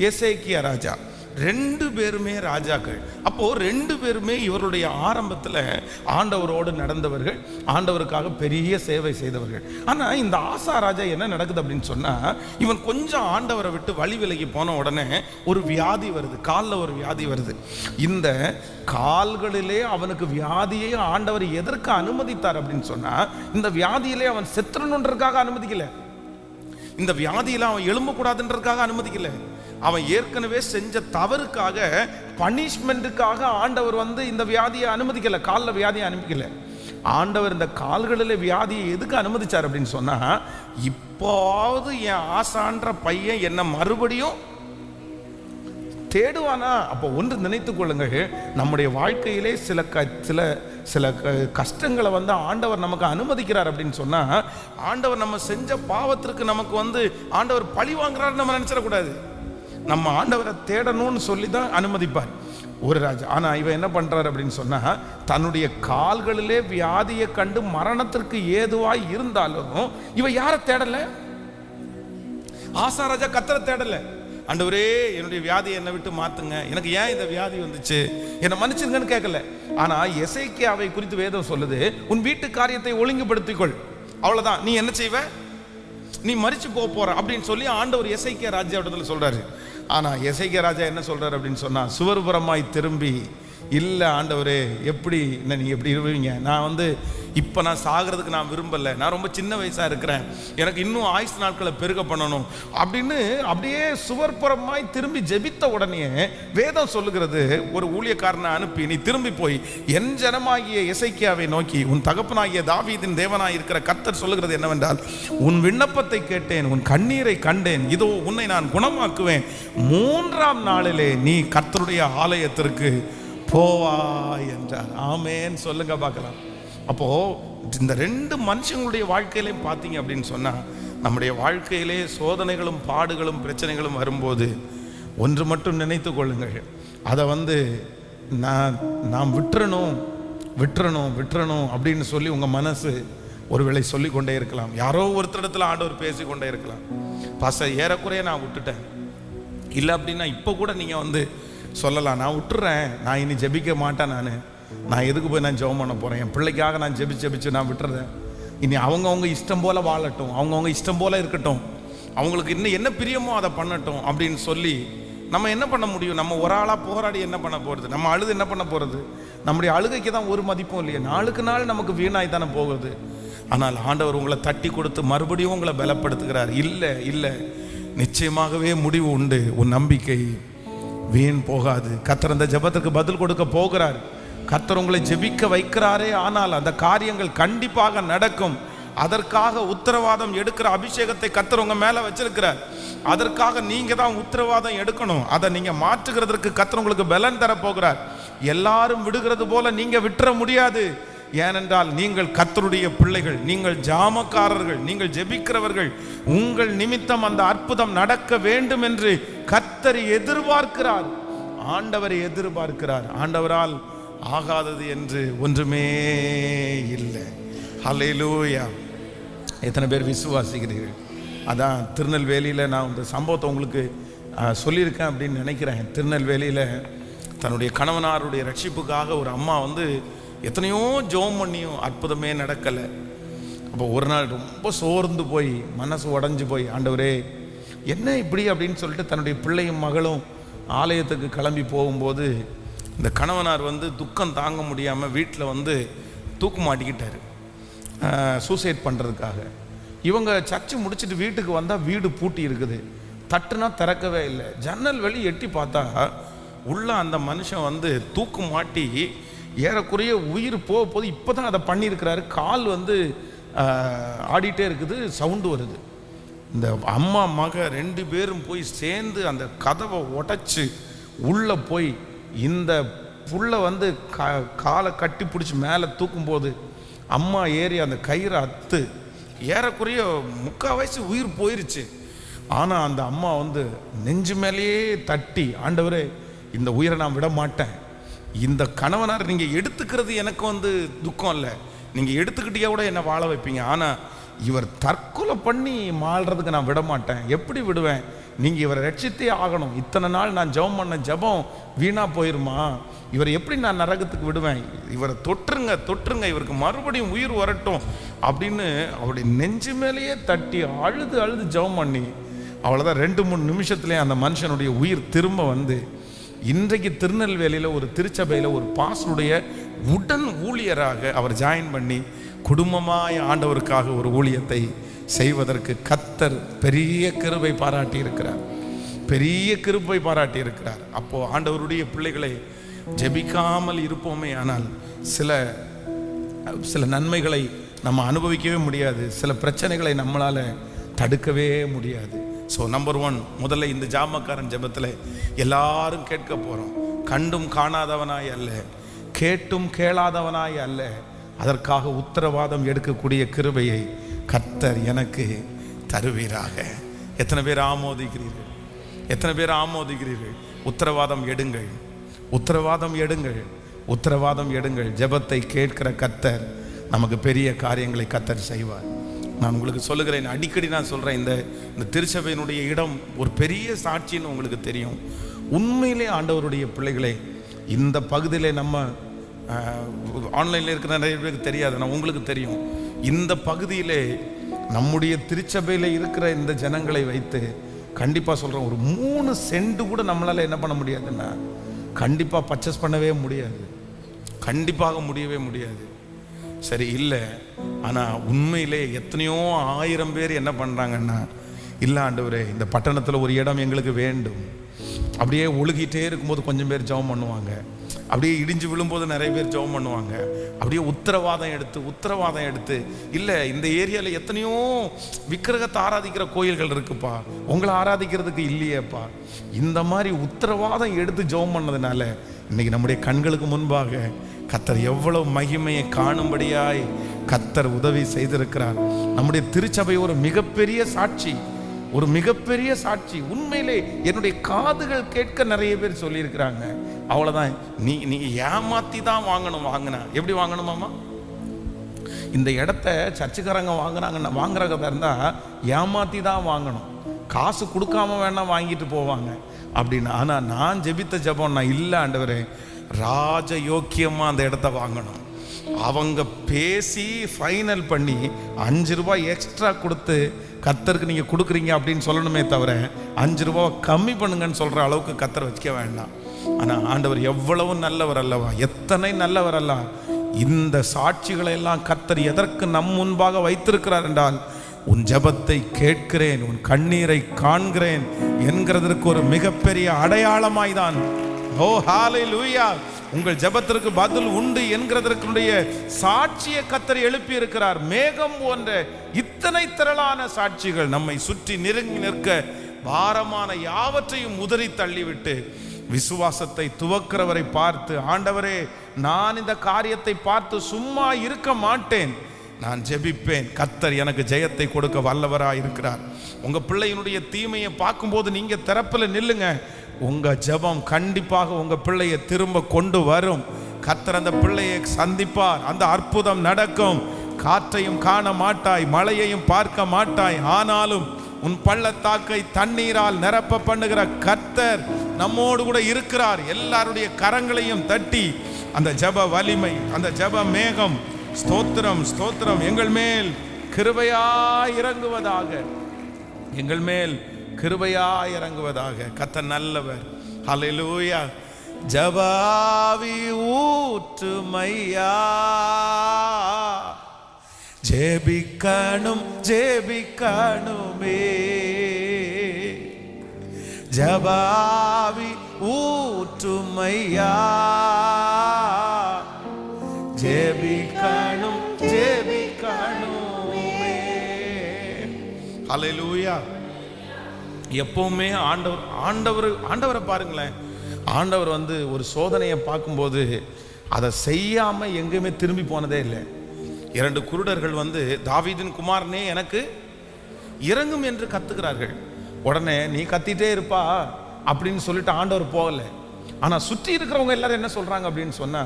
எசேக்கியா ராஜா. 2 பேருமே ராஜாக்கள். அப்போ 2 பேருமே இவருடைய ஆரம்பத்தில் ஆண்டவரோடு நடந்தவர்கள், ஆண்டவருக்காக பெரிய சேவை செய்தவர்கள். ஆனால் இந்த ஆசா ராஜா என்ன நடக்குது அப்படின்னு சொன்னால், இவன் கொஞ்சம் ஆண்டவரை விட்டு வழி விலகி போன உடனே ஒரு வியாதி வருது, காலில் ஒரு வியாதி வருது. இந்த கால்களிலே அவனுக்கு வியாதியை ஆண்டவர் எதற்கு அனுமதித்தார் அப்படின்னு சொன்னால், இந்த வியாதியிலே அவன் செத்துறணுன்றதுக்காக அனுமதிக்கல, இந்த வியாதியில் அவன் எழும்பக்கூடாதுன்றதுக்காக அனுமதிக்கல. அவன் ஏற்கனவே செஞ்ச தவறுக்காக, பனிஷ்மெண்ட்டுக்காக ஆண்டவர் இந்த வியாதியை அனுமதிக்கல, காலில் வியாதியை அனுமதிக்கல. ஆண்டவர் இந்த கால்களில் வியாதியை எதுக்கு அனுமதிச்சார் அப்படின்னு சொன்னா, இப்போது என் ஆசான்ற பையன் என்ன மறுபடியும் தேடுவானா? அப்போ ஒன்று நினைத்துக் கொள்ளுங்கள், நம்முடைய வாழ்க்கையிலே சில கஷ்டங்களை ஆண்டவர் நமக்கு அனுமதிக்கிறார் அப்படின்னு சொன்னா, ஆண்டவர் நம்ம செஞ்ச பாவத்திற்கு நமக்கு ஆண்டவர் பழி வாங்குறாரு நம்ம நினைச்சிடக்கூடாது. நம்ம ஆண்டவரை தேடணும்னு சொல்லி தான் அனுமதிப்பார் ஒரு ராஜா. ஆனால் இவன் என்ன பண்றாரு அப்படின்னு சொன்னா, தன்னுடைய கால்களிலே வியாதியை கண்டு மரணத்திற்கு ஏதுவாய் இருந்தாலும் இவன் யாரை தேடல? ஆசா ராஜா கர்த்தரை தேடல. ஆண்டவரே என்னுடைய வியாதியை என்னை விட்டு மாத்துங்க, எனக்கு ஏன் இந்த வியாதி வந்துச்சு, என்னை மன்னிச்சிருங்கன்னு கேட்கல. ஆனா எசேக்கியாவை குறித்து வேதம் சொல்லுது, உன் வீட்டு காரியத்தை ஒழுங்குபடுத்திக்கொள், அவ்வளவுதான், நீ என்ன செய்வ, நீ மரிச்சு போற அப்படின்னு சொல்லி ஆண்டவர் எசேக்கியா ராஜாவிடத்துல சொல்றாரு. ஆனா எசேக்கியா ராஜா என்ன சொல்றாரு அப்படின்னு சொன்னா, சுவர்புறமாய் திரும்பி, இல்லை ஆண்டவரே எப்படி என்ன நீங்கள் எப்படி இருவீங்க, நான் இப்போ நான் சாகிறதுக்கு நான் விரும்பலை, நான் ரொம்ப சின்ன வயசாக இருக்கிறேன், எனக்கு இன்னும் ஆயுசு நாட்களை பெருக பண்ணணும் அப்படின்னு அப்படியே சுவர்புறமாய் திரும்பி ஜெபித்த உடனே வேதம் சொல்லுகிறது, ஒரு ஊழியக்காரனை அனுப்பி நீ திரும்பி போய் என் ஜனமாகிய எசேக்கியாவை நோக்கி, உன் தகப்பனாகிய தாவீதின் தேவனாய் இருக்கிற கர்த்தர் சொல்லுகிறது என்னவென்றால், உன் விண்ணப்பத்தை கேட்டேன், உன் கண்ணீரை கண்டேன், இதோ உன்னை நான் குணமாக்குவேன், 3ஆம் நாளிலே நீ கர்த்தருடைய ஆலயத்திற்கு போவாய் என்றார். ஆமேன் சொல்லுங்க பார்க்கலாம். அப்போ இந்த 2 மனுஷங்களுடைய வாழ்க்கையிலையும் பார்த்தீங்க அப்படின்னு சொன்னா, நம்முடைய வாழ்க்கையிலே சோதனைகளும் பாடுகளும் பிரச்சனைகளும் வரும்போது ஒன்று மட்டும் நினைத்து கொள்ளுங்கள், அதை நாம் விட்டுறணும் விட்டுறணும் விட்டுறணும் அப்படின்னு சொல்லி உங்க மனசு ஒருவேளை சொல்லி கொண்டே இருக்கலாம். யாரோ ஒருத்தரிடத்துல ஆண்டவர் பேசி கொண்டே இருக்கலாம், பாஸ்டர் ஏறக்குறைய நான் விட்டுட்டேன், இல்லை அப்படின்னா இப்போ கூட நீங்க சொல்லலாம், நான் விட்டுறேன், நான் இனி ஜெபிக்க மாட்டேன், நான் எதுக்கு போய் நான் ஜெபம் பண்ண போகிறேன், என் பிள்ளைக்காக நான் ஜெபிச்சு நான் விட்டுறேன், இனி அவங்கவுங்க இஷ்டம் போல் வாழட்டும், அவங்கவுங்க இஷ்டம் போல் இருக்கட்டும், அவங்களுக்கு இன்னும் என்ன பிரியமோ அதை பண்ணட்டும் அப்படின்னு சொல்லி நம்ம என்ன பண்ண முடியும்? நம்ம ஒரு ஆளாக போராடி என்ன பண்ண போகிறது? நம்ம அழுது என்ன பண்ண போகிறது? நம்முடைய அழுகைக்கு தான் ஒரு மதிப்பும் இல்லையே, நாளுக்கு நாள் நமக்கு வீணாய் தானே போகுது. ஆனால் ஆண்டவர் உங்களை தட்டி கொடுத்து மறுபடியும் உங்களை பலப்படுத்துகிறார். இல்லை இல்லை, நிச்சயமாகவே முடிவு உண்டு, உன் நம்பிக்கை வீண் போகாது. கர்த்தர் அந்த ஜெபத்துக்கு பதில் கொடுக்க போகிறார். கர்த்தர் உங்களை ஜெபிக்க வைக்கிறாரே, ஆனால் அந்த காரியங்கள் கண்டிப்பாக நடக்கும். அதற்காக உத்தரவாதம் எடுக்கிற அபிஷேகத்தை கர்த்தர் உங்க மேல வச்சிருக்கிறார். அதற்காக நீங்க தான் உத்தரவாதம் எடுக்கணும். அதை நீங்க மாற்றுகிறதற்கு கர்த்தர் உங்களுக்கு பலன் தர போகிறார். எல்லாரும் விடுகிறது போல நீங்க விட்டுற முடியாது. ஏனென்றால் நீங்கள் கர்த்தருடைய பிள்ளைகள், நீங்கள் ஜாமக்காரர்கள், நீங்கள் ஜெபிக்கிறவர்கள். உங்கள் நிமித்தம் அந்த அற்புதம் நடக்க வேண்டும் என்று கர்த்தர் எதிர்பார்க்கிறார். ஆண்டவரை எதிர்பார்க்கிறார். ஆண்டவரால் ஆகாதது என்று ஒன்றுமே இல்லை. ஹல்லேலூயா. எத்தனை பேர் விசுவாசிக்கிறீர்கள்? அதான் திருநெல்வேலியில் நான் இந்த சம்பவத்தை உங்களுக்கு சொல்லியிருக்கேன் அப்படின்னு நினைக்கிறேன். திருநெல்வேலியில் தன்னுடைய கணவனாருடைய ரட்சிப்புக்காக ஒரு அம்மா எத்தனையோ ஜெபம் பண்ணியும் அற்புதமே நடக்கலை. அப்போ ஒரு நாள் ரொம்ப சோர்ந்து போய் மனசு உடஞ்சி போய், ஆண்டவரே என்ன இப்படி அப்படின்னு சொல்லிட்டு தன்னுடைய பிள்ளையும் மகளும் ஆலயத்துக்கு கிளம்பி போகும்போது இந்த கணவனார் துக்கம் தாங்க முடியாமல் வீட்டில் தூக்கு மாட்டிக்கிட்டார் சூசைட் பண்ணுறதுக்காக. இவங்க சர்ச்சு முடிச்சுட்டு வீட்டுக்கு வந்தால் வீடு பூட்டி இருக்குது, தட்டுனா திறக்கவே இல்லை. ஜன்னல் வெளி எட்டி பார்த்தா உள்ள அந்த மனுஷன் தூக்கு மாட்டி ஏறக்குறைய உயிர் போகும்போது இப்போ தான் அதை பண்ணியிருக்கிறாரு. கால் ஆடிட்டே இருக்குது, சவுண்டு வருது. இந்த அம்மா மக 2 பேரும் போய் சேர்ந்து அந்த கதவை உடைச்சு உள்ளே போய் இந்த புள்ள காலை கட்டி பிடிச்சி மேலே தூக்கும்போது அம்மா ஏறி அந்த கயிறை அத்து ஏறக்குறைய 3/4 வயசு உயிர் போயிருச்சு. ஆனால் அந்த அம்மா நெஞ்சு மேலேயே தட்டி, ஆண்டவரே இந்த உயிரை நான் விட மாட்டேன், இந்த கணவனார் நீங்கள் எடுத்துக்கிறது எனக்கு துக்கம் இல்லை, நீங்கள் எடுத்துக்கிட்டே கூட என்னை வாழ வைப்பீங்க, ஆனால் இவர் தற்கொலை பண்ணி மாள்றதுக்கு நான் விட மாட்டேன். எப்படி விடுவேன்? நீங்கள் இவரை ரட்சித்தே ஆகணும். இத்தனை நாள் நான் ஜெபம் பண்ண ஜெபம் வீணாக போயிருமா? இவரை எப்படி நான் நரகத்துக்கு விடுவேன்? இவரை தொற்றுங்க, இவருக்கு மறுபடியும் உயிர் வரட்டும் அப்படின்னு அவருடைய நெஞ்சு மேலேயே தட்டி அழுது ஜெபம் பண்ணி அவ்வளோதான் 2-3 நிமிஷத்துலேயே அந்த மனுஷனுடைய உயிர் திரும்ப இன்றைக்கு திருநெல்வேலியில் ஒரு திருச்சபையில் ஒரு பாஸ்டருடைய உடன் ஊழியராக அவர் ஜாயின் பண்ணி குடும்பமாய் ஆண்டவருக்காக ஒரு ஊழியத்தை செய்வதற்கு கர்த்தர் பெரிய கிருபை பாராட்டி இருக்கிறார். அப்போ ஆண்டவருடைய பிள்ளைகளை ஜெபிக்காமல் இருப்போமே, ஆனால் சில நன்மைகளை நம்ம அனுபவிக்கவே முடியாது, சில பிரச்சனைகளை நம்மளால தடுக்கவே முடியாது. ஸோ நம்பர் 1, முதல்ல இந்த ஜாமக்காரன் ஜெபத்தில் எல்லாரும் கேட்க போகிறோம். கண்டும் காணாதவனாய் அல்ல, கேட்டும் கேளாதவனாய் அல்ல, அதற்காக உத்தரவாதம் எடுக்கக்கூடிய கிருபையை கர்த்தர் எனக்கு தருவீராக. எத்தனை பேர் ஆமோதிக்கிறீர்கள்? உத்தரவாதம் எடுங்கள். ஜெபத்தை கேட்கிற கர்த்தர் நமக்கு பெரிய காரியங்களை கர்த்தர் செய்வார். நான் உங்களுக்கு சொல்லுகிறேன், அடிக்கடி நான் சொல்கிறேன், இந்த திருச்சபையினுடைய இடம் ஒரு பெரிய சாட்சின்னு உங்களுக்கு தெரியும். உண்மையிலே ஆண்டவருடைய பிள்ளைகளே, இந்த பகுதியில் நம்ம ஆன்லைனில் இருக்கிற நிறைய பேருக்கு தெரியாது, நான் உங்களுக்கு தெரியும். இந்த பகுதியிலே நம்முடைய திருச்சபையில் இருக்கிற இந்த ஜனங்களை வைத்து கண்டிப்பாக சொல்கிறேன், ஒரு 3 சென்ட் கூட நம்மளால் என்ன பண்ண முடியாதுன்னா கண்டிப்பாக பர்ச்சேஸ் பண்ணவே முடியாது, கண்டிப்பாக முடியவே முடியாது. சரி இல்லை, ஆனால் உண்மையிலே எத்தனையோ 1000 பேர் என்ன பண்ணுறாங்கன்னா, இல்லை ஆண்டவரே இந்த பட்டணத்தில் ஒரு இடம் எங்களுக்கு வேண்டும். அப்படியே ஒழுகிட்டே இருக்கும்போது கொஞ்சம் பேர் ஜெபம் பண்ணுவாங்க, அப்படியே இடிஞ்சு விழும்போது நிறைய பேர் ஜெபம் பண்ணுவாங்க. அப்படியே உத்தரவாதம் எடுத்து இல்லை இந்த ஏரியாவில் எத்தனையோ விக்கிரகத்தை ஆராதிக்கிற கோயில்கள் இருக்குப்பா, உங்களை ஆராதிக்கிறதுக்கு இல்லையேப்பா. இந்த மாதிரி உத்தரவாதம் எடுத்து ஜெபம் பண்ணதுனால இன்னைக்கு நம்முடைய கண்களுக்கு முன்பாக கர்த்தர் எவ்வளவு மகிமையை காணும்படியாய் கர்த்தர் உதவி செய்திருக்கிறார். நம்முடைய திருச்சபை ஒரு மிகப்பெரிய சாட்சி, ஒரு மிகப்பெரிய சாட்சி. உண்மையிலே என்னுடைய காதுகள் கேட்க நிறைய பேர் சொல்லியிருக்கிறாங்க, அவ்வளோதான், நீங்க ஏமாத்தி தான் வாங்கினா எப்படி வாங்கணுமாமா? இந்த இடத்த சர்ச்சுக்காரங்க வாங்குறதா இருந்தால் ஏமாத்தி தான் வாங்கணும், காசு கொடுக்காம வேணா வாங்கிட்டு போவாங்க அப்படின்னு. ஆனால் நான் ஜெபித்த ஜெபம், நான் இல்லை ஆண்டவரே ராஜ யோக்கியமாக அந்த இடத்த வாங்கணும். அவங்க பேசி ஃபைனல் பண்ணி 5 ரூபாய் எக்ஸ்ட்ரா கொடுத்து கர்த்தருக்கு நீங்கள் கொடுக்குறீங்க அப்படின்னு சொல்லணுமே தவிர 5 ரூபா கம்மி பண்ணுங்கன்னு சொல்கிற அளவுக்கு கர்த்தர் வச்சுக்க வேண்டாம். ஆனால் ஆண்டவர் எவ்வளவு நல்லவர் அல்லவா, எத்தனை நல்லவர் அல்ல. இந்த சாட்சிகளை எல்லாம் கர்த்தர் எதற்கு நம் முன்பாக வைத்திருக்கிறார் என்றால், உன் ஜெபத்தை கேட்கிறேன், உன் கண்ணீரை காண்கிறேன் என்கிறதற்கு ஒரு மிகப்பெரிய அடையாளமாய் தான். ஓ ஹalleluya, உங்கள் ஜெபத்திற்கு பதில் உண்டு என்கிறதற்குடைய சாட்சியை கர்த்தர் எழுப்பி இருக்கிறார். மேகம் போன்ற இத்தனை திரளான சாட்சிகள் நம்மை சுற்றி நெருங்கி நிற்க பாரமான யாவற்றையும் உதறி தள்ளிவிட்டு விசுவாசத்தை துவக்கிறவரை பார்த்து, ஆண்டவரே நான் இந்த காரியத்தை பார்த்து சும்மா இருக்க மாட்டேன், நான் ஜெபிப்பேன், கர்த்தர் எனக்கு ஜெயத்தை கொடுக்க வல்லவராய் இருக்கிறார். உங்க பிள்ளையினுடைய தீமையை பார்க்கும்போது நீங்க திறப்புல நில்லுங்க. உங்க ஜெபம் கண்டிப்பாக உங்க பிள்ளையை திரும்ப கொண்டு வரும். கர்த்தர் அந்த பிள்ளையை சந்திப்பார், அந்த அற்புதம் நடக்கும். காற்றையும் காண மாட்டாய், மழையையும் பார்க்க மாட்டாய், ஆனாலும் உன் பள்ளத்தாக்கை தண்ணீரால் நிரப்ப பண்ணுகிற கர்த்தர் நம்மோடு கூட இருக்கிறார். எல்லாருடைய கரங்களையும் தட்டி அந்த ஜெப வலிமை, அந்த ஜெப மேகம், ஸ்தோத்திரம் ஸ்தோத்திரம், எங்கள் மேல் கிருபையாய் இறங்குவதாக, எங்கள் மேல் கிருபையாய் இறங்குவதாக. கர்த்தர் நல்லவர். ஹல்லேலூயா. ஜபாவி ஊற்றுமையா, ஜெபிக்கணும் ஜெபிக்கணுமே, ஜபாவி ஊற்றுமையா, ஜெபிக்கணும் ஜெபிக்கணுமே. ஹல்லேலூயா. எப்பவுமே ஆண்டவரை பாருங்களேன். ஆண்டவர் ஒரு சோதனையை பார்க்கும்போது அதை செய்யாம எங்கேயுமே திரும்பி போனதே இல்லை. 2 குருடர்கள் தாவீதின் குமாரனே எனக்கு இறங்கும் என்று கத்துக்கிறார்கள். உடனே நீ கத்திட்டே இருப்பா அப்படின்னு சொல்லிட்டு ஆண்டவர் போகல. ஆனா சுற்றி இருக்கிறவங்க எல்லாரும் என்ன சொல்றாங்க அப்படின்னு சொன்னா,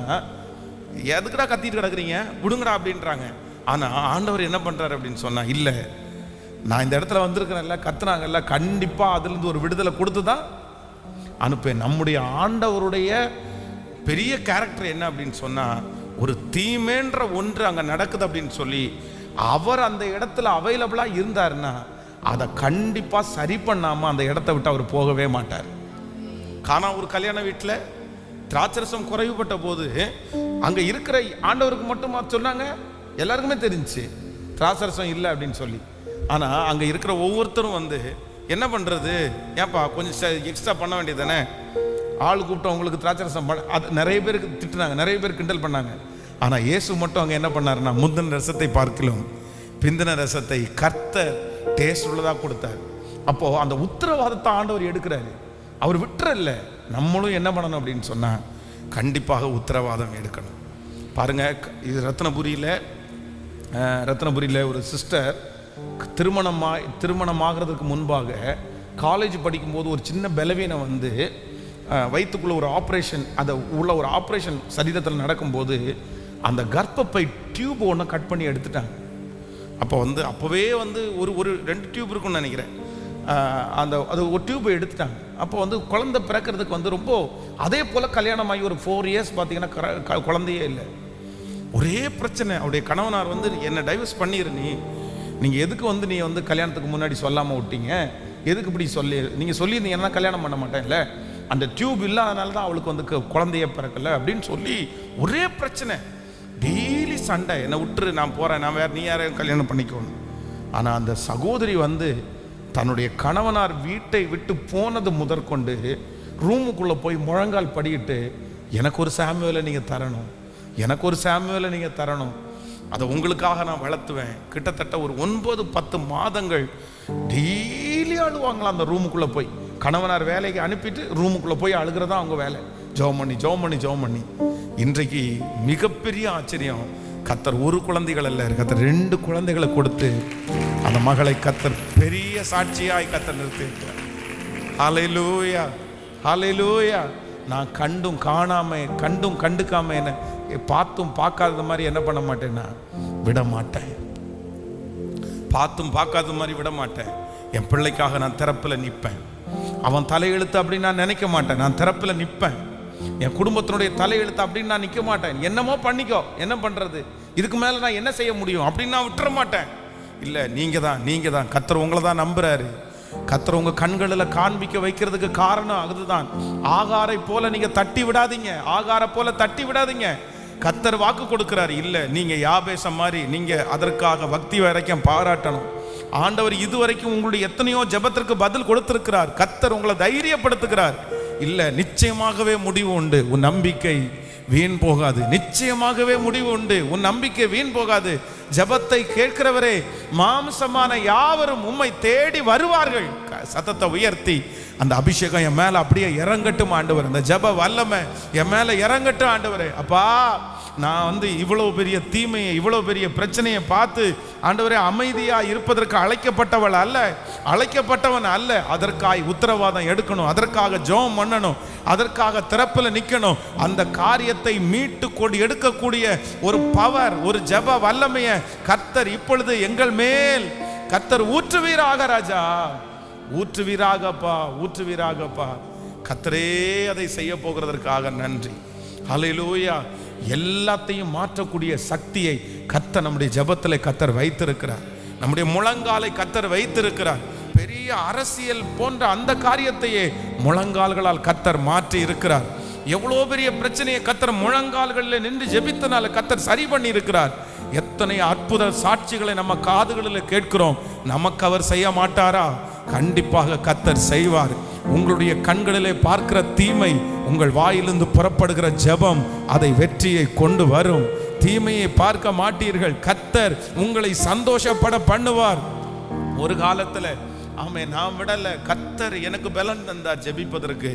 எதுக்குடா கத்திட்டு கிடக்குறீங்க, விடுங்கடா அப்படின்றாங்க. ஆனா ஆண்டவர் என்ன பண்றாரு அப்படின்னு சொன்னா, இல்ல நான் இந்த இடத்துல வந்திருக்கிறேன்ல, கத்துனாங்கல்ல, கண்டிப்பா அதுலேருந்து ஒரு விடுதலை கொடுத்து தான் அனுப்பேன். நம்முடைய ஆண்டவருடைய பெரிய கேரக்டர் என்ன அப்படின்னு சொன்னா, ஒரு தீமைன்ற ஒன்று அங்க நடக்குது அப்படின்னு சொல்லி அவர் அந்த இடத்துல அவைலபிளா இருந்தாருன்னா அதை கண்டிப்பா சரி பண்ணாம அந்த இடத்தை விட்டு அவர் போகவே மாட்டார். காணா ஒரு கல்யாண வீட்டில் திராட்சரசம் குறைவுபட்ட போது அங்க இருக்கிற ஆண்டவருக்கு மட்டுமா சொன்னாங்க, எல்லாருக்குமே தெரிஞ்சு திராட்சரசம் இல்லை அப்படின்னு சொல்லி. ஆனா அங்க இருக்கிற ஒவ்வொருத்தரும் என்ன பண்றது, ஏப்பா கொஞ்சம் எக்ஸ்ட்ரா பண்ண வேண்டியது தானே, ஆள் கூப்பிட்டு உங்களுக்கு திராட்சரசம் அது நிறைய பேருக்கு திட்டுனாங்க, நிறைய பேர் கிண்டல் பண்ணாங்க. ஆனா இயேசு மட்டும் அங்க என்ன பண்ணாருன்னா, முந்தின ரசத்தை பார்க்கலாம் பிந்தின ரசத்தை கர்த்தர் டேஸ்ட் உள்ளதா கொடுத்தார். அப்போ அந்த உத்தரவாதத்தை ஆண்டவர் எடுக்கிறாரு, அவர் விட்டுறல்ல. நம்மளும் என்ன பண்ணணும் அப்படின்னு சொன்னா, கண்டிப்பாக உத்தரவாதம் எடுக்கணும். பாருங்க, இது ரத்னபுரியில் ஒரு சிஸ்டர் திருமணமாகிறதுக்கு முன்பாக காலேஜ் படிக்கும்போது ஒரு சின்ன பலவீனம் வயிற்றுக்குள்ள ஒரு ஆப்ரேஷன், அதை உள்ள ஒரு ஆப்ரேஷன் சரீரத்தில் நடக்கும்போது அந்த கர்ப்பப்பை டியூப் ஒன்று கட் பண்ணி எடுத்துட்டாங்க. அப்போ அப்போவே ஒரு ஒரு 2 டியூப் இருக்குன்னு நினைக்கிறேன். அது ஒரு டியூப்பை எடுத்துட்டாங்க. அப்போ குழந்தை பிறக்கிறதுக்கு ரொம்ப அதே போல் கல்யாணம் ஆகி ஒரு 4 இயர்ஸ் பார்த்தீங்கன்னா குழந்தையே இல்லை. ஒரே பிரச்சனை. அவருடைய கணவனார் என்னை டைவர்ஸ் பண்ணிடு, நீங்கள் எதுக்கு நீ கல்யாணத்துக்கு முன்னாடி சொல்லாமல் விட்டீங்க, எதுக்கு இப்படி நீங்கள் சொல்லியிருந்தீங்கன்னா கல்யாணம் பண்ண மாட்டேன்ல, அந்த டியூப் இல்லாதனால தான் அவளுக்கு குழந்தைய பிறக்கல அப்படின்னு சொல்லி ஒரே பிரச்சனை. டெய்லி சண்டை. என்னை விட்டுரு, நான் போகிறேன், நான் வேறு, நீ யாரையும் கல்யாணம் பண்ணிக்கணும். ஆனால் அந்த சகோதரி தன்னுடைய கணவனார் வீட்டை விட்டு போனது முதற்கொண்டு ரூமுக்குள்ளே போய் முழங்கால் படிக்கிட்டு, எனக்கு ஒரு சாமுவேலை நீங்கள் தரணும், எனக்கு ஒரு சாமுவேலை நீங்கள் தரணும், அதை உங்களுக்காக நான் வளர்த்துவேன். கிட்டத்தட்ட ஒரு 9-10 மாதங்கள் டெய்லி அழுவாங்களாம். அந்த ரூமுக்குள்ளே போய் கணவனார் வேலைக்கு அனுப்பிட்டு ரூமுக்குள்ளே போய் அழுகிறதா அவங்க வேலை. ஜெபம் பண்ணி. இன்றைக்கு மிகப்பெரிய ஆச்சரியம், கர்த்தர் ஒரு குழந்தைகள் அல்ல, கர்த்தர் 2 குழந்தைகளை கொடுத்து அந்த மகளை கர்த்தர் பெரிய சாட்சியாய் கர்த்தர் நிறுத்தியிருக்கிறார். ஹல்லேலூயா, ஹல்லேலூயா. நான் கண்டும் கண்டுக்காம என்ன பார்த்தும் பார்க்காத மாதிரி என்ன பண்ண மாட்டேன்னா விட மாட்டேன். பார்த்தும் பார்க்காத மாதிரி விட மாட்டேன். என் பிள்ளைக்காக நான் திறப்பில் நிற்பேன். அவன் தலையெழுத்து அப்படின்னு நான் நினைக்க மாட்டேன், நான் திறப்பில் நிற்பேன். என் குடும்பத்தினுடைய தலையெழுத்து அப்படின்னு நான் நிற்க மாட்டேன். என்னமோ பண்ணிக்கோ, என்ன பண்ணுறது, இதுக்கு மேலே நான் என்ன செய்ய முடியும் அப்படின்னு நான் விட்டுற மாட்டேன். இல்லை, நீங்கள் தான் கர்த்தர் உங்களை தான் நம்புறாரு. கர்த்தர் உங்க கண்களில் காண்பிக்க வைக்கிறதுக்கு காரணம் அதுதான். ஆகாரை போல நீங்க தட்டி விடாதீங்க, ஆகாரை போல தட்டி விடாதீங்க. கர்த்தர் வாக்கு கொடுக்கிறார். இல்லை, நீங்க யாபேசம் மாதிரி நீங்க அதற்காக பக்தி வரைக்கும் பாராட்டணும். ஆண்டவர் இதுவரைக்கும் உங்களுடைய எத்தனையோ ஜெபத்திற்கு பதில் கொடுத்திருக்கிறார். கர்த்தர் உங்களை தைரியப்படுத்துகிறார். இல்லை, நிச்சயமாகவே முடிவு உண்டு, உன் நம்பிக்கை வீண் போகாது. நிச்சயமாகவே முடிவு உண்டு, உன் நம்பிக்கை வீண் போகாது. ஜெபத்தை கேட்கிறவரே, மாம்சமான யாவரும் உம்மை தேடி வருவார்கள். சத்தத்தை உயர்த்தி அந்த அபிஷேகம் என் மேல அப்படியே இறங்கட்டும் ஆண்டவர். அந்த ஜெப வல்லமை என் மேல இறங்கட்டும் ஆண்டவரே. அப்பா, நான் இவ்வளவு பெரிய தீமையை, இவ்வளவு பெரிய பிரச்சனையை பார்த்து ஆண்டவரே அமைதியா இருப்பதற்கு அழைக்கப்பட்டவள் அல்ல, அழைக்கப்பட்டவன் அல்ல. அதற்காக உத்தரவாதம் எடுக்கணும், அதற்காக ஜெபம் பண்ணணும், அதற்காக திறப்பில் நிற்கணும். அந்த காரியத்தை மீட்டு கொண்டு எடுக்கக்கூடிய ஒரு பவர், ஒரு ஜெப வல்லமையை கர்த்தர் இப்பொழுது எங்கள் மேல் கர்த்தர் ஊற்றுவீராக. ராஜா, ஊற்றுவீராகப்பா, ஊற்றுவீராகப்பா. கர்த்தரே அதை செய்ய போகிறதற்காக நன்றி. ஹல்லேலூயா. எல்லாத்தையும் மாற்றக்கூடிய சக்தியை கர்த்தர் நம்முடைய ஜெபத்தில் கர்த்தர் வைத்திருக்கிறார். நம்முடைய முழங்காலை கர்த்தர் வைத்திருக்கிறார். பெரிய அரசியல் போன்ற அந்த காரியத்தையே முழங்கால்களால் கர்த்தர் மாற்றி இருக்கிறார். எவ்வளோ பெரிய பிரச்சனையை கர்த்தர் முழங்கால்களில் நின்று ஜெபித்தனால கர்த்தர் சரி பண்ணி இருக்கிறார். எத்தனை அற்புத சாட்சிகளை நம்ம காதுகளில் கேட்கிறோம். நமக்கு அவர் செய்ய மாட்டாரா? கண்டிப்பாக கர்த்தர் செய்வார். உங்களுடைய கண்களிலே பார்க்கிற தீமை, உங்கள் வாயிலிருந்து புறப்படுகிற ஜெபம் அதை வெற்றியை கொண்டு வரும். தீமையை பார்க்க மாட்டீர்கள். கர்த்தர் உங்களை சந்தோஷப்பட பண்ணுவார். ஒரு காலத்தில் ஆமே, நான் விடல, கர்த்தர் எனக்கு பலன் தந்தார் ஜெபிப்பதற்கு.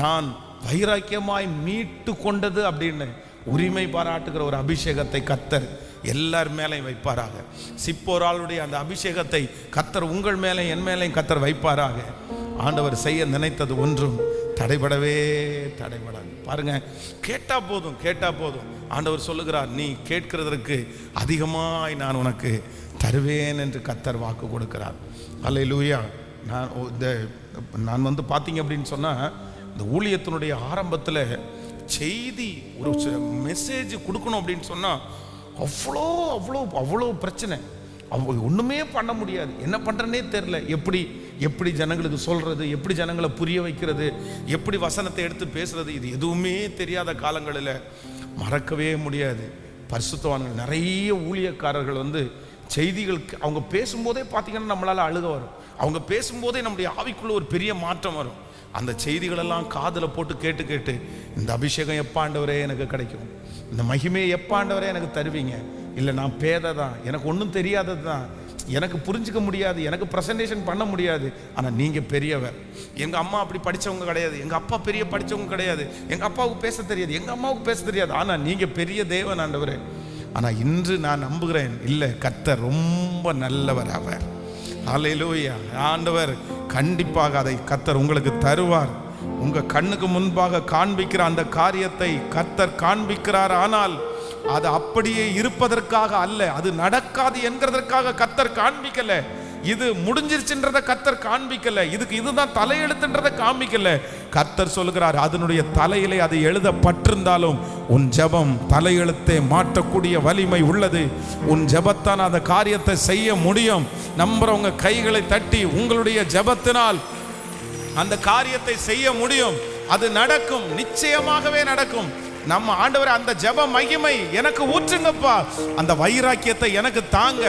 நான் வைராக்கியமாய் மீட்டு கொண்டது அப்படின்னு உரிமை பாராட்டுகிற ஒரு அபிஷேகத்தை கர்த்தர் எல்லார் மேலையும் வைப்பாராக. சிப்போராளுடைய அந்த அபிஷேகத்தை கர்த்தர் உங்கள் மேலே என் மேலையும் கர்த்தர் வைப்பாராக. ஆண்டவர் செய்ய நினைத்தது ஒன்றும் தடைபடவே தடைபடாது. பாருங்க, கேட்டா போதும். ஆண்டவர் சொல்லுகிறார், நீ கேட்கிறதற்கு அதிகமாய் நான் உனக்கு தருவேன் என்று கர்த்தர் வாக்கு கொடுக்கிறார். அல்லேலூயா. நான் பார்த்தீங்க அப்படின்னு சொன்னால், இந்த ஊழியத்தினுடைய ஆரம்பத்தில் செய்தி ஒரு மெசேஜ் கொடுக்கணும் அப்படின்னு சொன்னால் அவ்வளோ அவ்வளோ அவ்வளோ பிரச்சனை. ஒன்றுமே பண்ண முடியாது, என்ன பண்ணுறனே தெரில. எப்படி ஜனங்களுக்கு சொல்கிறது, எப்படி ஜனங்களை புரிய வைக்கிறது, எப்படி வசனத்தை எடுத்து பேசுறது, இது எதுவுமே தெரியாத காலங்களில் மறக்கவே முடியாது. பரிசுத்தவான்கள் நிறைய ஊழியக்காரர்கள் செய்திகள் அவங்க பேசும்போதே பார்த்தீங்கன்னா நம்மளால் அழுக வரும். அவங்க பேசும்போதே நம்முடைய ஆவிக்குள்ள ஒரு பெரிய மாற்றம் வரும். அந்த செய்திகளெல்லாம் காதில் போட்டு கேட்டு இந்த அபிஷேகம் எப்போ ஆண்டவரே எனக்கு கிடைக்கும், இந்த மகிமையை எப்போ ஆண்டவரே எனக்கு தருவீங்க, இல்லை நான் பேதை தான், எனக்கு ஒன்றும் தெரியாதது தான், எனக்கு புரிஞ்சிக்க முடியாது, எனக்கு ப்ரெசன்டேஷன் பண்ண முடியாது, ஆனால் நீங்கள் பெரியவர். எங்கள் அம்மா அப்படி படித்தவங்க கிடையாது, எங்கள் அப்பா பெரிய படித்தவங்க கிடையாது, எங்கள் அப்பாவுக்கு பேச தெரியாது, எங்கள் அம்மாவுக்கு பேச தெரியாது, ஆனால் நீங்கள் பெரிய தேவன் ஆண்டவரே. ஆனால் இன்று நான் நம்புகிறேன், இல்லை, கர்த்தர் ரொம்ப நல்லவர் அவர். ஹல்லேலூயா. ஆண்டவர் கண்டிப்பாக அதை கர்த்தர் உங்களுக்கு தருவார். உங்கள் கண்ணுக்கு முன்பாக காண்பிக்கிற அந்த காரியத்தை கர்த்தர் காண்பிக்கிறார். ஆனால் அது அப்படியே இருப்பதற்காக அல்ல, அது நடக்காது என்கிறதற்காக கர்த்தர் காண்பிக்கல. இது முடிஞ்சிருச்சுன்றத கர்த்தர் காண்பிக்கல. இதுக்கு இதுதான் தலையெழுத்துன்றத காண்பிக்கல. கர்த்தர் சொல்கிறார், அதனுடைய தலையிலே அது எழுதப்பட்டிருந்தாலும் உன் ஜெபம் தலையெழுத்தை மாற்றக்கூடிய வலிமை உள்ளது. உன் ஜெபத்தான் அந்த காரியத்தை செய்ய முடியும். நம்புறவங்க கைகளை தட்டி உங்களுடைய ஜெபத்தினால் அந்த காரியத்தை செய்ய முடியும். அது நடக்கும், நிச்சயமாகவே நடக்கும். நம்ம ஆண்டவர் அந்த ஜெப மகிமை எனக்கு ஊற்றுங்கப்பா, அந்த வைராக்கியத்தை எனக்கு தாங்க.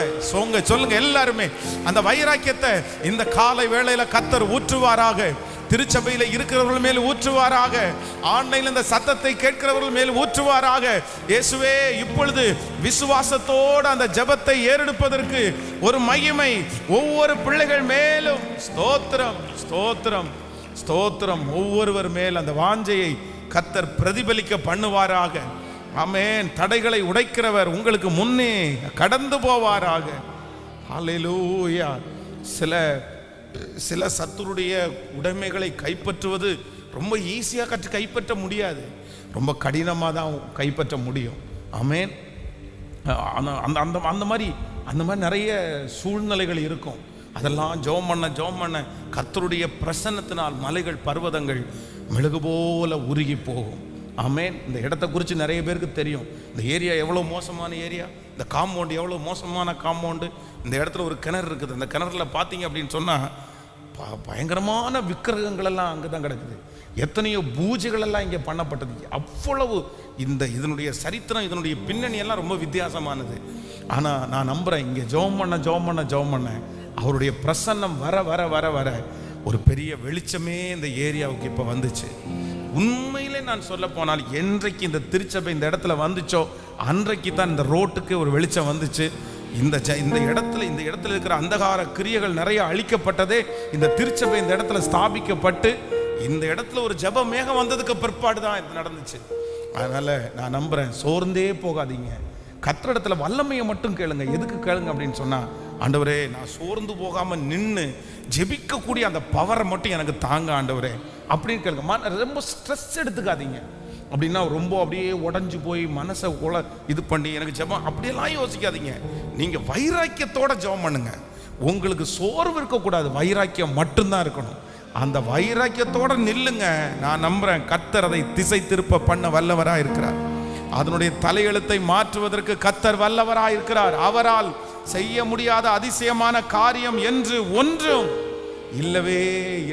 சொல்லுங்க எல்லாருமே, அந்த வைராக்கியத்தை இந்த காலை வேளையில கர்த்தர் ஊற்றுவாராக. திருச்சபையில இருக்கிறவர்கள் மேல் ஊற்றுவாராக. ஆன்லைன்ல இந்த சத்தத்தை கேட்கிறவர்கள் மேல் ஊற்றுவாராக. இயேசுவே, இப்பொழுது விசுவாசத்தோடு அந்த ஜெபத்தை ஏறெடுப்பதற்கு ஒரு மகிமை ஒவ்வொரு பிள்ளைகள் மேலும். ஸ்தோத்திரம், ஸ்தோத்திரம், ஸ்தோத்திரம். ஒவ்வொருவர் மேல் அந்த வாஞ்சையை கர்த்தர் பிரதிபலிக்க பண்ணுவாராக. ஆமென். தடைகளை உடைக்கிறவர் உங்களுக்கு முன்னே கடந்து போவாராக. ஹல்லேலூயா. சில சத்துருடைய உடைமைகளை கைப்பற்றுவது ரொம்ப ஈஸியாக கைப்பற்ற முடியாது, ரொம்ப கடினமாக தான் கைப்பற்ற முடியும். ஆமென். அந்த மாதிரி நிறைய சூழ்நிலைகள் இருக்கும். அதெல்லாம் ஜெபம் பண்ண கர்த்தருடைய பிரசன்னத்தினால் மலைகள் பர்வதங்கள் மெழுகு போல உருகி போகும். ஆமென். இந்த இடத்தை குறித்து நிறைய பேருக்கு தெரியும். இந்த ஏரியா எவ்வளோ மோசமான ஏரியா, இந்த காம்பவுண்டு எவ்வளோ மோசமான காம்பவுண்டு. இந்த இடத்துல ஒரு கிணறு இருக்குது. அந்த கிணறுல பார்த்தீங்க அப்படின்னு சொன்னால் பயங்கரமான விக்கிரகங்கள் எல்லாம் அங்கே தான் கிடக்குது. எத்தனையோ பூஜைகள் எல்லாம் இங்கே பண்ணப்பட்டது. அவ்வளவு இதனுடைய சரித்திரம், இதனுடைய பின்னணி எல்லாம் ரொம்ப வித்தியாசமானது. ஆனால் நான் நம்புகிறேன், இங்கே ஜெபம் பண்ண அவருடைய பிரசன்னம் வர வர வர வர ஒரு பெரிய வெளிச்சமே இந்த ஏரியாவுக்கு இப்போ வந்துச்சு. உண்மையிலே நான் சொல்ல போனால், என்றைக்கு இந்த திருச்சபை இந்த இடத்துல வந்துச்சோ அன்றைக்கு தான் இந்த ரோட்டுக்கு ஒரு வெளிச்சம் வந்துச்சு. இந்த இடத்துல இருக்கிற அந்தகார கிரியைகள் நிறைய அழிக்கப்பட்டதே இந்த திருச்சபை இந்த இடத்துல ஸ்தாபிக்கப்பட்டு இந்த இடத்துல ஒரு ஜெப மேகம் வந்ததுக்கு பிற்பாடு தான் இது நடந்துச்சு. அதனால நான் நம்புறேன், சோர்ந்தே போகாதீங்க. கர்த்தரிடத்துல வல்லமையை மட்டும் கேளுங்க. எதுக்கு கேளுங்க அப்படின்னு சொன்னா, ஆண்டவரே, நான் சோர்ந்து போகாம நின்று ஜெபிக்கக்கூடிய அந்த பவரை மட்டும் எனக்கு தாங்க ஆண்டவரே அப்படின்னு கேளுங்க. ரொம்ப ஸ்ட்ரெஸ் எடுத்துக்காதீங்க. அப்படின்னா ரொம்ப அப்படியே உடஞ்சு போய் மனசை இது பண்ணி எனக்கு ஜெபம் அப்படியெல்லாம் யோசிக்காதீங்க. நீங்க வைராக்கியத்தோட ஜெபம் பண்ணுங்க. உங்களுக்கு சோர்வு இருக்கக்கூடாது, வைராக்கியம் மட்டும்தான் இருக்கணும். அந்த வைராக்கியத்தோட நில்லுங்க. நான் நம்புறேன், கர்த்தர் அதை திசை திருப்ப பண்ண வல்லவராக இருக்கிறார். அதனுடைய தலையெழுத்தை மாற்றுவதற்கு கர்த்தர் வல்லவராக இருக்கிறார். அவரால் செய்ய முடியாத அதிசயமான காரியம் என்று ஒன்றும் இல்லவே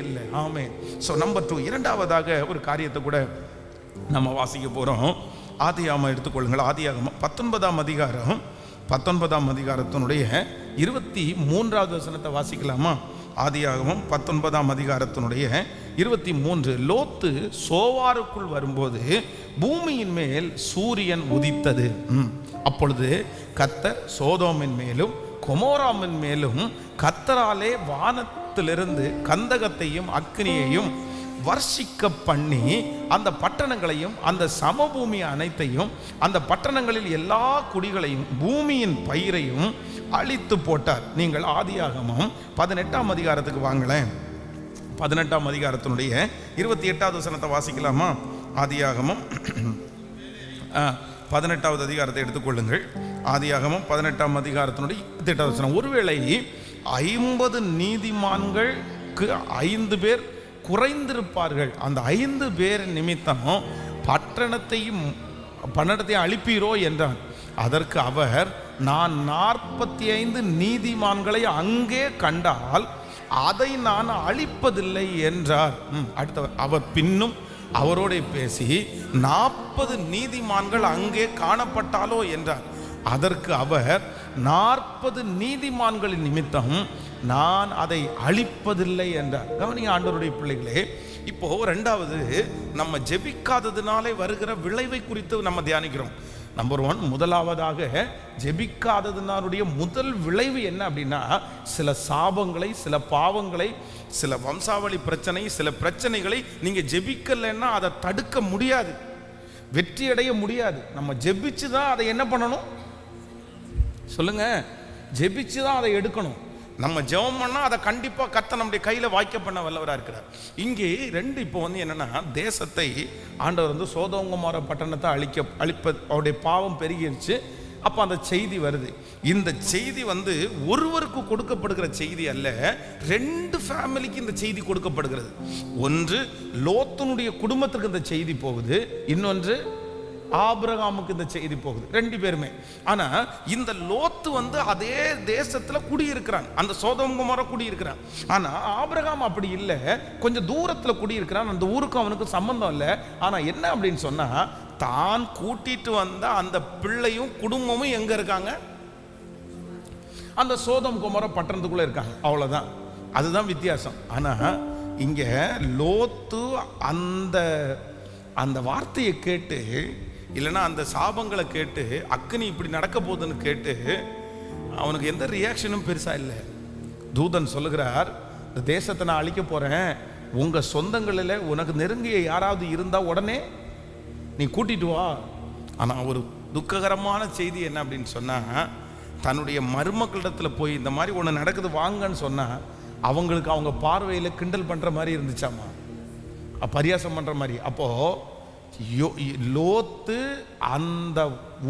இல்லை. ஆமென். ஸோ நம்பர் 2, இரண்டாவதாக ஒரு காரியத்தை கூட நம்ம வாசிக்க போகிறோம். ஆதியாகமம் எடுத்துக்கொள்ளுங்கள். ஆதியாகமம் 19ஆம் அதிகாரத்தினுடைய 23வது வசனத்தை வாசிக்கலாமா? ஆதியாகமம் 19ஆம் அதிகாரத்தினுடைய 23. லோத்து சோவாருக்குள் வரும்போது பூமியின் மேல் சூரியன் உதித்தது. அப்பொழுது கர்த்தர் சோதோமின் மேலும் கொமோராமின் மேலும் கர்த்தராலே வானத்திலிருந்து கந்தகத்தையும் அக்னியையும் வர்ஷிக்க பண்ணி அந்த பட்டணங்களையும் அந்த சமபூமி அனைத்தையும் அந்த பட்டணங்களில் எல்லா குடிகளையும் பூமியின் பயிரையும் அழித்து போட்டார். நீங்கள் ஆதியாகமம் 18ஆம் அதிகாரத்துக்கு வாங்களேன். 18ஆம் அதிகாரத்தினுடைய 28வது வசனத்தை வாசிக்கலாமா? ஆதியாகமம் 18வது அதிகாரத்தை எடுத்துக்கொள்ளுங்கள். ஆதியாகமம் 18ஆம் அதிகாரத்தினுடைய 28வது வசனம். ஒருவேளை 50 நீதிமான்களுக்கு 5 பேர் குறைந்திருப்பார்கள். அந்த 5 பேர் நிமித்தம் பட்டணத்தையும் அழிப்பீரோ என்றான். அதற்கு அவர், நான் 45 நீதிமான்களை அங்கே கண்டால் அதை நான் அழிப்பதில்லை என்றார். அடுத்தவர், அவர் பின்னும் அவரோட பேசி 40 நீதிமான்கள் அங்கே காணப்பட்டாலோ என்றார். அதற்கு அவர், 40 நீதிமான்களின் நிமித்தம் நான் அதை அழிப்பதில்லை என்றார். கவனிங்க ஆண்டவருடைய பிள்ளைகளே, இப்போ ரெண்டாவது நம்ம ஜெபிக்காததுனாலே வருகிற விளைவை குறித்து நம்ம தியானிக்கிறோம். நம்பர் 1, முதலாவதாக ஜெபிக்காததுனாலுடைய முதல் விளைவு என்ன அப்படின்னா, சில சாபங்களை, சில பாவங்களை, சில வம்சாவளி பிரச்சனை, சில பிரச்சனைகளை நீங்க ஜெபிக்கலைன்னா அதை தடுக்க முடியாது, வெற்றி அடைய முடியாது. நம்ம ஜெபிச்சு தான் அதை என்ன பண்ணணும் சொல்லுங்க, ஜெபிச்சு தான் அதை எடுக்கணும். நம்ம ஜெபம் பண்ணால் அதை கண்டிப்பாக கர்த்தர் நம்முடைய கையில் வாய்க்க பண்ண வல்லவராக இருக்கிறார். இங்கே ரெண்டு இப்போ வந்து என்னென்னா, தேசத்தை ஆண்டவர் வந்து சோதோம் கொமோரா பட்டணத்தை அழிப்ப அவருடைய பாவம் பெருகிருச்சு. அப்போ அந்த செய்தி வருது. இந்த செய்தி வந்து ஒருவருக்கு கொடுக்கப்படுகிற செய்தி அல்ல, ரெண்டு ஃபேமிலிக்கு இந்த செய்தி கொடுக்கப்படுகிறது. ஒன்று லோத்தினுடைய குடும்பத்துக்கு இந்த செய்தி போகுது, இன்னொன்று ஆபிரகாமுக்கு இந்த செய்தி போகுது, ரெண்டு பேருமே. ஆனா இந்த லோத்து வந்து அதே தேசத்துல குடியிருக்கிறான், அந்த சோதோம் கொமோரா குடியிருக்கிறான். ஆனா ஆபிரகாம் அப்படி இல்லை, கொஞ்சம் தூரத்துல குடியிருக்கிறான். அந்த ஊருக்கு அவனுக்கு சம்பந்தம் இல்லை. ஆனா என்ன அப்படின்னு சொன்னா, தான் கூட்டிட்டு வந்த அந்த பிள்ளையும் குடும்பமும் எங்க இருக்காங்க? அந்த சோதோம் கொமோரா பட்டணத்துக்குள்ள இருக்காங்க, அவ்வளவுதான். அதுதான் வித்தியாசம். ஆனா இங்க லோத்து அந்த வார்த்தையை கேட்டு, இல்லைன்னா அந்த சாபங்களை கேட்டு, அக்கினி இப்படி நடக்க போகுதுன்னு கேட்டு அவனுக்கு எந்த ரியாக்ஷனும் பெருசா இல்லை. தூதன் சொல்லுகிறார், இந்த தேசத்தை நான் அழிக்க போறேன், உங்க சொந்தங்களில் உனக்கு நெருங்கிய யாராவது இருந்தா உடனே நீ கூட்டிட்டு வா. ஆனா ஒரு துக்ககரமான செய்தி என்ன அப்படின்னு சொன்னா, தன்னுடைய மருமக்களிடத்துல போய் இந்த மாதிரி ஒன்று நடக்குது வாங்கன்னு சொன்னா, அவங்களுக்கு அவங்க பார்வையில் கிண்டல் பண்ற மாதிரி இருந்துச்சாமா, பரியாசம் பண்ற மாதிரி. அப்போ லோத்து அந்த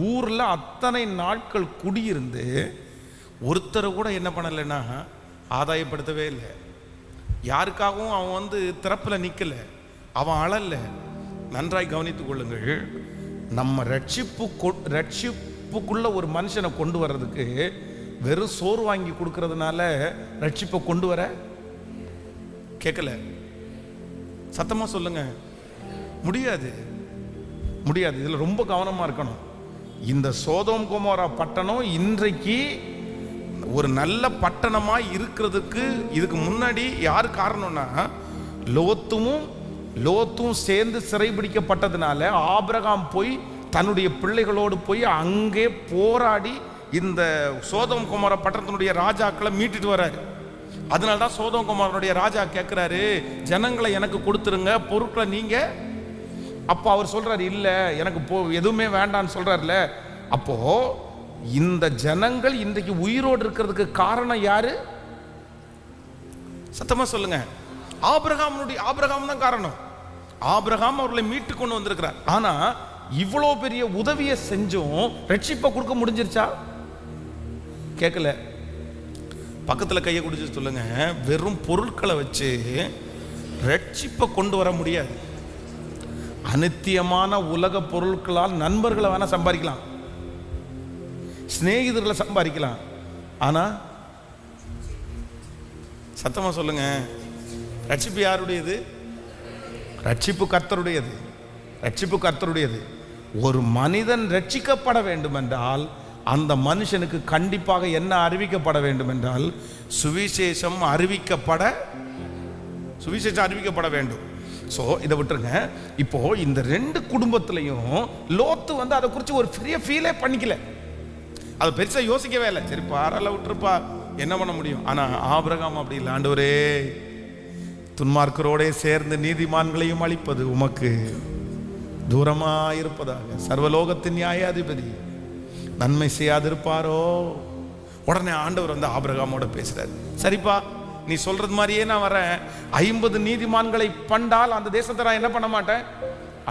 ஊர்ல அத்தனை நாட்கள் குடியிருந்து ஒருத்தரை கூட என்ன பண்ணலைன்னா ஆதாயப்படுத்தவே இல்லை. யாருக்காகவும் அவன் வந்து திறப்புல நிக்கல, அவன் அழல. நன்றாய் கவனித்துக் கொள்ளுங்கள், நம்ம ரட்சிப்புக்குள்ள ஒரு மனுஷனை கொண்டு வர்றதுக்கு வெறும் சோறு வாங்கி கொடுக்கறதுனால ரட்சிப்பை கொண்டு வர கேட்கல. சத்தமா சொல்லுங்க, முடியாது. இதுல ரொம்ப கவனமா இருக்கணும். இந்த சோதோம் கொமோரா பட்டணம் இன்றைக்கு ஒரு நல்ல பட்டணமா இருக்கிறதுக்கு இதுக்கு முன்னாடி யாரு காரணம்னா, லோத்தும் சேர்ந்து சிறைபிடிக்கப்பட்டதுனால ஆபிரகாம் போய் தன்னுடைய பிள்ளைகளோடு போய் அங்கே போராடி இந்த சோதோம் கொமோரா பட்டணத்தினுடைய ராஜாக்களை மீட்டுட்டு வர்றாரு. அதனால்தான் சோதோம் கொமோராவுடைய ராஜா கேட்கிறாரு, ஜனங்களை எனக்கு கொடுத்துருங்க, பொருட்களை நீங்க. அப்போ அவர் சொல்றாரு, இல்ல எனக்கு எதுவுமே வேண்டான்னு சொல்றாருல. அப்போ இந்த ஜனங்கள் இன்றைக்கு உயிரோடு இருக்கிறதுக்கு காரணம் யாரு? சத்தமா சொல்லுங்க, ஆபிரகாம் தான் காரணம். ஆபிரகாம் அவர்களை மீட்டு கொண்டு வந்திருக்கிறார். ஆனா இவ்வளோ பெரிய உதவியை செஞ்சும் ரட்சிப்பை கொடுக்க முடிஞ்சிருச்சா? கேட்கல. பக்கத்துல கையை குடிச்சு சொல்லுங்க, வெறும் பொருட்களை வச்சு ரட்சிப்பை கொண்டு வர முடியாது. அநித்தியமான உலக பொருட்களால் நண்பர்களை வேணா சம்பாதிக்கலாம், சிநேகிதர்களை சம்பாதிக்கலாம். ஆனா சத்தமா சொல்லுங்க, ரட்சிப்பு யாருடையது? ரட்சிப்பு கர்த்தருடையது. ஒரு மனிதன் ரட்சிக்கப்பட வேண்டும் என்றால் அந்த மனுஷனுக்கு கண்டிப்பாக என்ன அறிவிக்கப்பட வேண்டும் என்றால் சுவிசேஷம் அறிவிக்கப்பட வேண்டும். ஸோ இதை விட்டுருங்க. இப்போ இந்த ரெண்டு குடும்பத்திலையும் லோத்து வந்து அதை குறித்து ஒரு பெரிய ஃபீலே பண்ணிக்கல, அதை பெருசா யோசிக்கவே இல்லை. சரி பாராள விட்டுருப்பா, என்ன பண்ண முடியும். ஆனா ஆபிரகாம் அப்படி இல்லை. ஆண்டவரே, துன்மார்க்கரோட சேர்ந்து நீதிமான்களையும் அழிப்பது உமக்கு தூரமா இருப்பதாக, சர்வலோகத்தின் நியாயாதிபதி நன்மை செய்யாதிருப்பாரோ? உடனே ஆண்டவர் வந்து ஆபிரகாமோட பேசுறாரு, சரிப்பா நீ சொல்றது மாதிரியே நான் வரேன், 50 நீதிமான்களை பண்டால் அந்த தேசத்தை நான் என்ன பண்ண மாட்டேன்,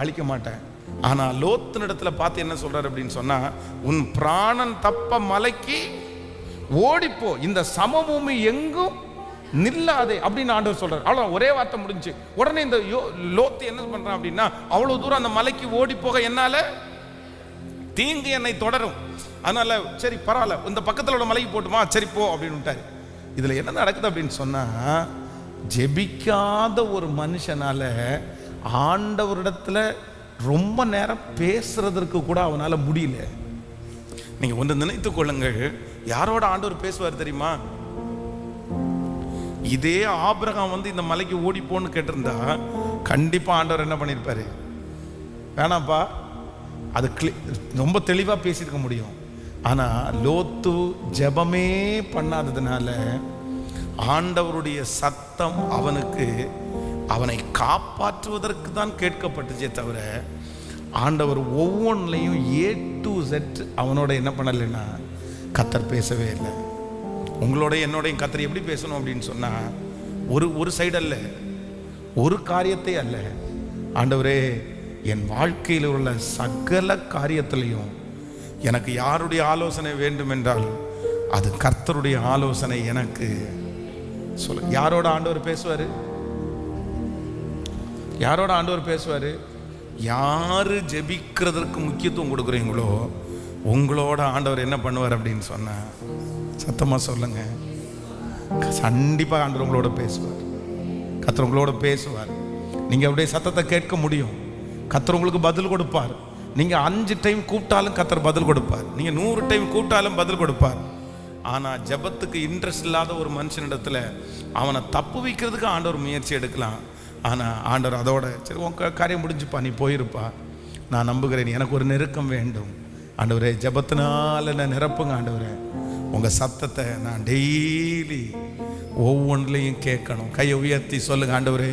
அழிக்க மாட்டேன். ஆனா லோத்தினிடத்துல பார்த்து என்ன சொல்றாரு அப்படின்னு சொன்னா, உன் பிராணன் தப்ப மலைக்கு ஓடிப்போ, இந்த சமபூமி எங்கும் நில்லாதே அப்படின்னு ஆண்டவர் சொல்றாரு. அவ்வளவு ஒரே வார்த்தை முடிஞ்சு. உடனே இந்த லோத்து என்ன பண்றான் அப்படின்னா, அவ்வளவு தூரம் அந்த மலைக்கு ஓடி போக என்னால தீங்கு என்னை தொடரும், அதனால சரி பரவாயில்ல இந்த பக்கத்துல உள்ள மலைக்கு போட்டுமா, சரி போ அப்படின்னு. இதுல என்ன நடக்குது அப்படின்னு சொன்னா, ஜெபிக்காத ஒரு மனுஷனால ஆண்டவரிடத்துல ரொம்ப நேரம் பேசுறதற்கு கூட அவனால முடியல. நீங்க ஒன்று நினைத்துக் கொள்ளுங்கள், யாரோட ஆண்டவர் பேசுவார் தெரியுமா? இதே ஆபிரகாம் வந்து இந்த மலைக்கு ஓடி போன்னு கேட்டிருந்தா கண்டிப்பா ஆண்டவர் என்ன பண்ணிருப்பாரு, வேணாப்பா, அது ரொம்ப தெளிவா பேசியிருக்க முடியும். ஆனா லோத்து ஜெபமே பண்ணாததுனால ஆண்டவருடைய சத்தம் அவனை காப்பாற்றுவதற்கு தான் கேட்கப்பட்டுச்சே தவிர ஆண்டவர் ஒவ்வொன்றிலையும் A to Z அவனோட என்ன பண்ணலைன்னா கர்த்தர் பேசவே இல்லை. உங்களோட என்னோடையும் கர்த்தர் எப்படி பேசணும் அப்படின்னு சொன்னா, ஒரு சைடு அல்ல, ஒரு காரியத்தை அல்ல. ஆண்டவரே, என் வாழ்க்கையில் உள்ள சகல காரியத்திலையும் எனக்கு யாருடைய ஆலோசனை வேண்டும் என்றால் அது கர்த்தருடைய ஆலோசனை எனக்கு சொல்ல. யாரோட ஆண்டவர் பேசுவாரு? யாரோட ஆண்டவர் பேசுவாரு? யாரு ஜெபிக்கிறதுக்கு முக்கியத்துவம் கொடுக்குறீங்களோ உங்களோட ஆண்டவர் என்ன பண்ணுவார் அப்படின்னு சொன்னா, சத்தமா சொல்லுங்க, கண்டிப்பா ஆண்டவர் உங்களோட பேசுவார். கர்த்தர் உங்களோட பேசுவார். நீங்க அப்படியே சத்தத்தை கேட்க முடியும். கர்த்தர் உங்களுக்கு பதில் கொடுப்பார். நீங்க 5 டைம் கூப்பிட்டாலும் கர்த்தர் பதில் கொடுப்பார். நீங்க 100 டைம் கூப்பிட்டாலும் பதில் கொடுப்பார். ஆனா ஜெபத்துக்கு இன்ட்ரெஸ்ட் இல்லாத ஒரு மனுஷனிடத்துல அவனை தப்பு வைக்கிறதுக்கு ஆண்டவர் முயற்சி எடுக்கலாம். ஆனா ஆண்டவர் அதோட சரி உங்க காரியம் முடிஞ்சுப்பா, நீ போயிருப்பா, நான் நம்புகிறேன், எனக்கு ஒரு நெருக்கம் வேண்டும். ஆண்டவரே, ஜெபத்தினால நான் நிரப்புங்க. ஆண்டவரே, உங்க சத்தத்தை நான் டெய்லி ஒவ்வொன்றிலையும் கேட்கணும். கையை உயர்த்தி சொல்லுங்க, ஆண்டவரே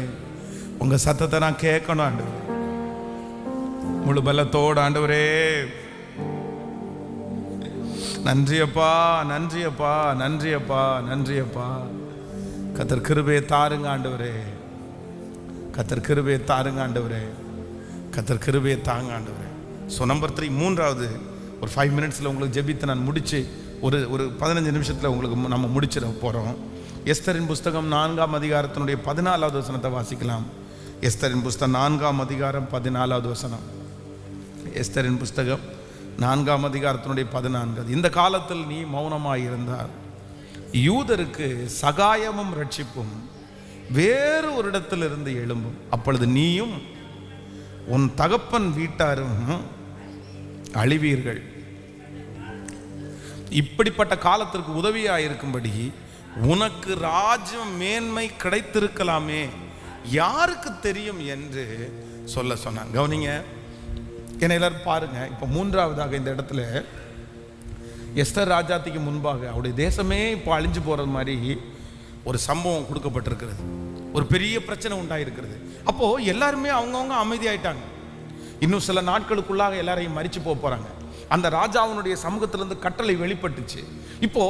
உங்க சத்தத்தை நான் கேட்கணும். ஆண்டவரே, முழு பலத்தோடு ஆண்டவரே, நன்றியப்பா, நன்றியப்பா, நன்றியப்பா, நன்றியப்பா. கர்த்தர் கிருபையை தாருங்க ஆண்டவரே, கர்த்தர் கிருபையை தாருங்க ஆண்டவரே, கர்த்தர் கிருபையை தாங்க ஆண்டவரே. ஸோ நம்பர் 3, மூன்றாவது ஒரு 5 மினிட்ஸில் உங்களுக்கு ஜெபித்து நான் முடித்து ஒரு 15 நிமிஷத்தில் உங்களுக்கு நம்ம முடிச்சிட போகிறோம். எஸ்தரின் புஸ்தகம் 4ஆம் அதிகாரத்தினுடைய 14வது வசனத்தை வாசிக்கலாம். எஸ்தரின் புஸ்தகம் 4ஆம் அதிகாரம் 14வது வசனம். எஸ்தரின் புஸ்தகம் 4ஆம் அதிகாரத்தினுடைய 14. இந்த காலத்தில் நீ மௌனமாய் இருந்தால் யூதருக்கு சகாயமும் ரட்சிப்பும் வேறு ஒரு இடத்திலிருந்து எழும்பும். அப்பொழுது நீயும் உன் தகப்பன் வீட்டாரும் அழிவீர்கள். இப்படிப்பட்ட காலத்திற்கு உதவியாயிருக்கும்படி உனக்கு ராஜ்யம் மேன்மை கிடைத்திருக்கலாமே, யாருக்கு தெரியும் என்று சொல்ல சொன்னான். கவனிங்க, என்ன எல்லாரும் பாருங்க. இப்போ 3ஆவதாக இந்த இடத்துல எஸ்தர் ராஜாத்திக்கு முன்பாக அவருடைய தேசமே இப்போ அழிஞ்சு போறது மாதிரி ஒரு சம்பவம் கொடுக்கப்பட்டிருக்கிறது. ஒரு பெரிய பிரச்சனை உண்டாயிருக்கிறது. அப்போ எல்லாருமே அவங்கவுங்க அமைதியாயிட்டாங்க. இன்னும் சில நாட்களுக்குள்ளாக எல்லாரையும் மரிச்சு போறாங்க. அந்த ராஜாவினுடைய சமூகத்திலிருந்து கட்டளை வெளிப்பட்டுச்சு. இப்போ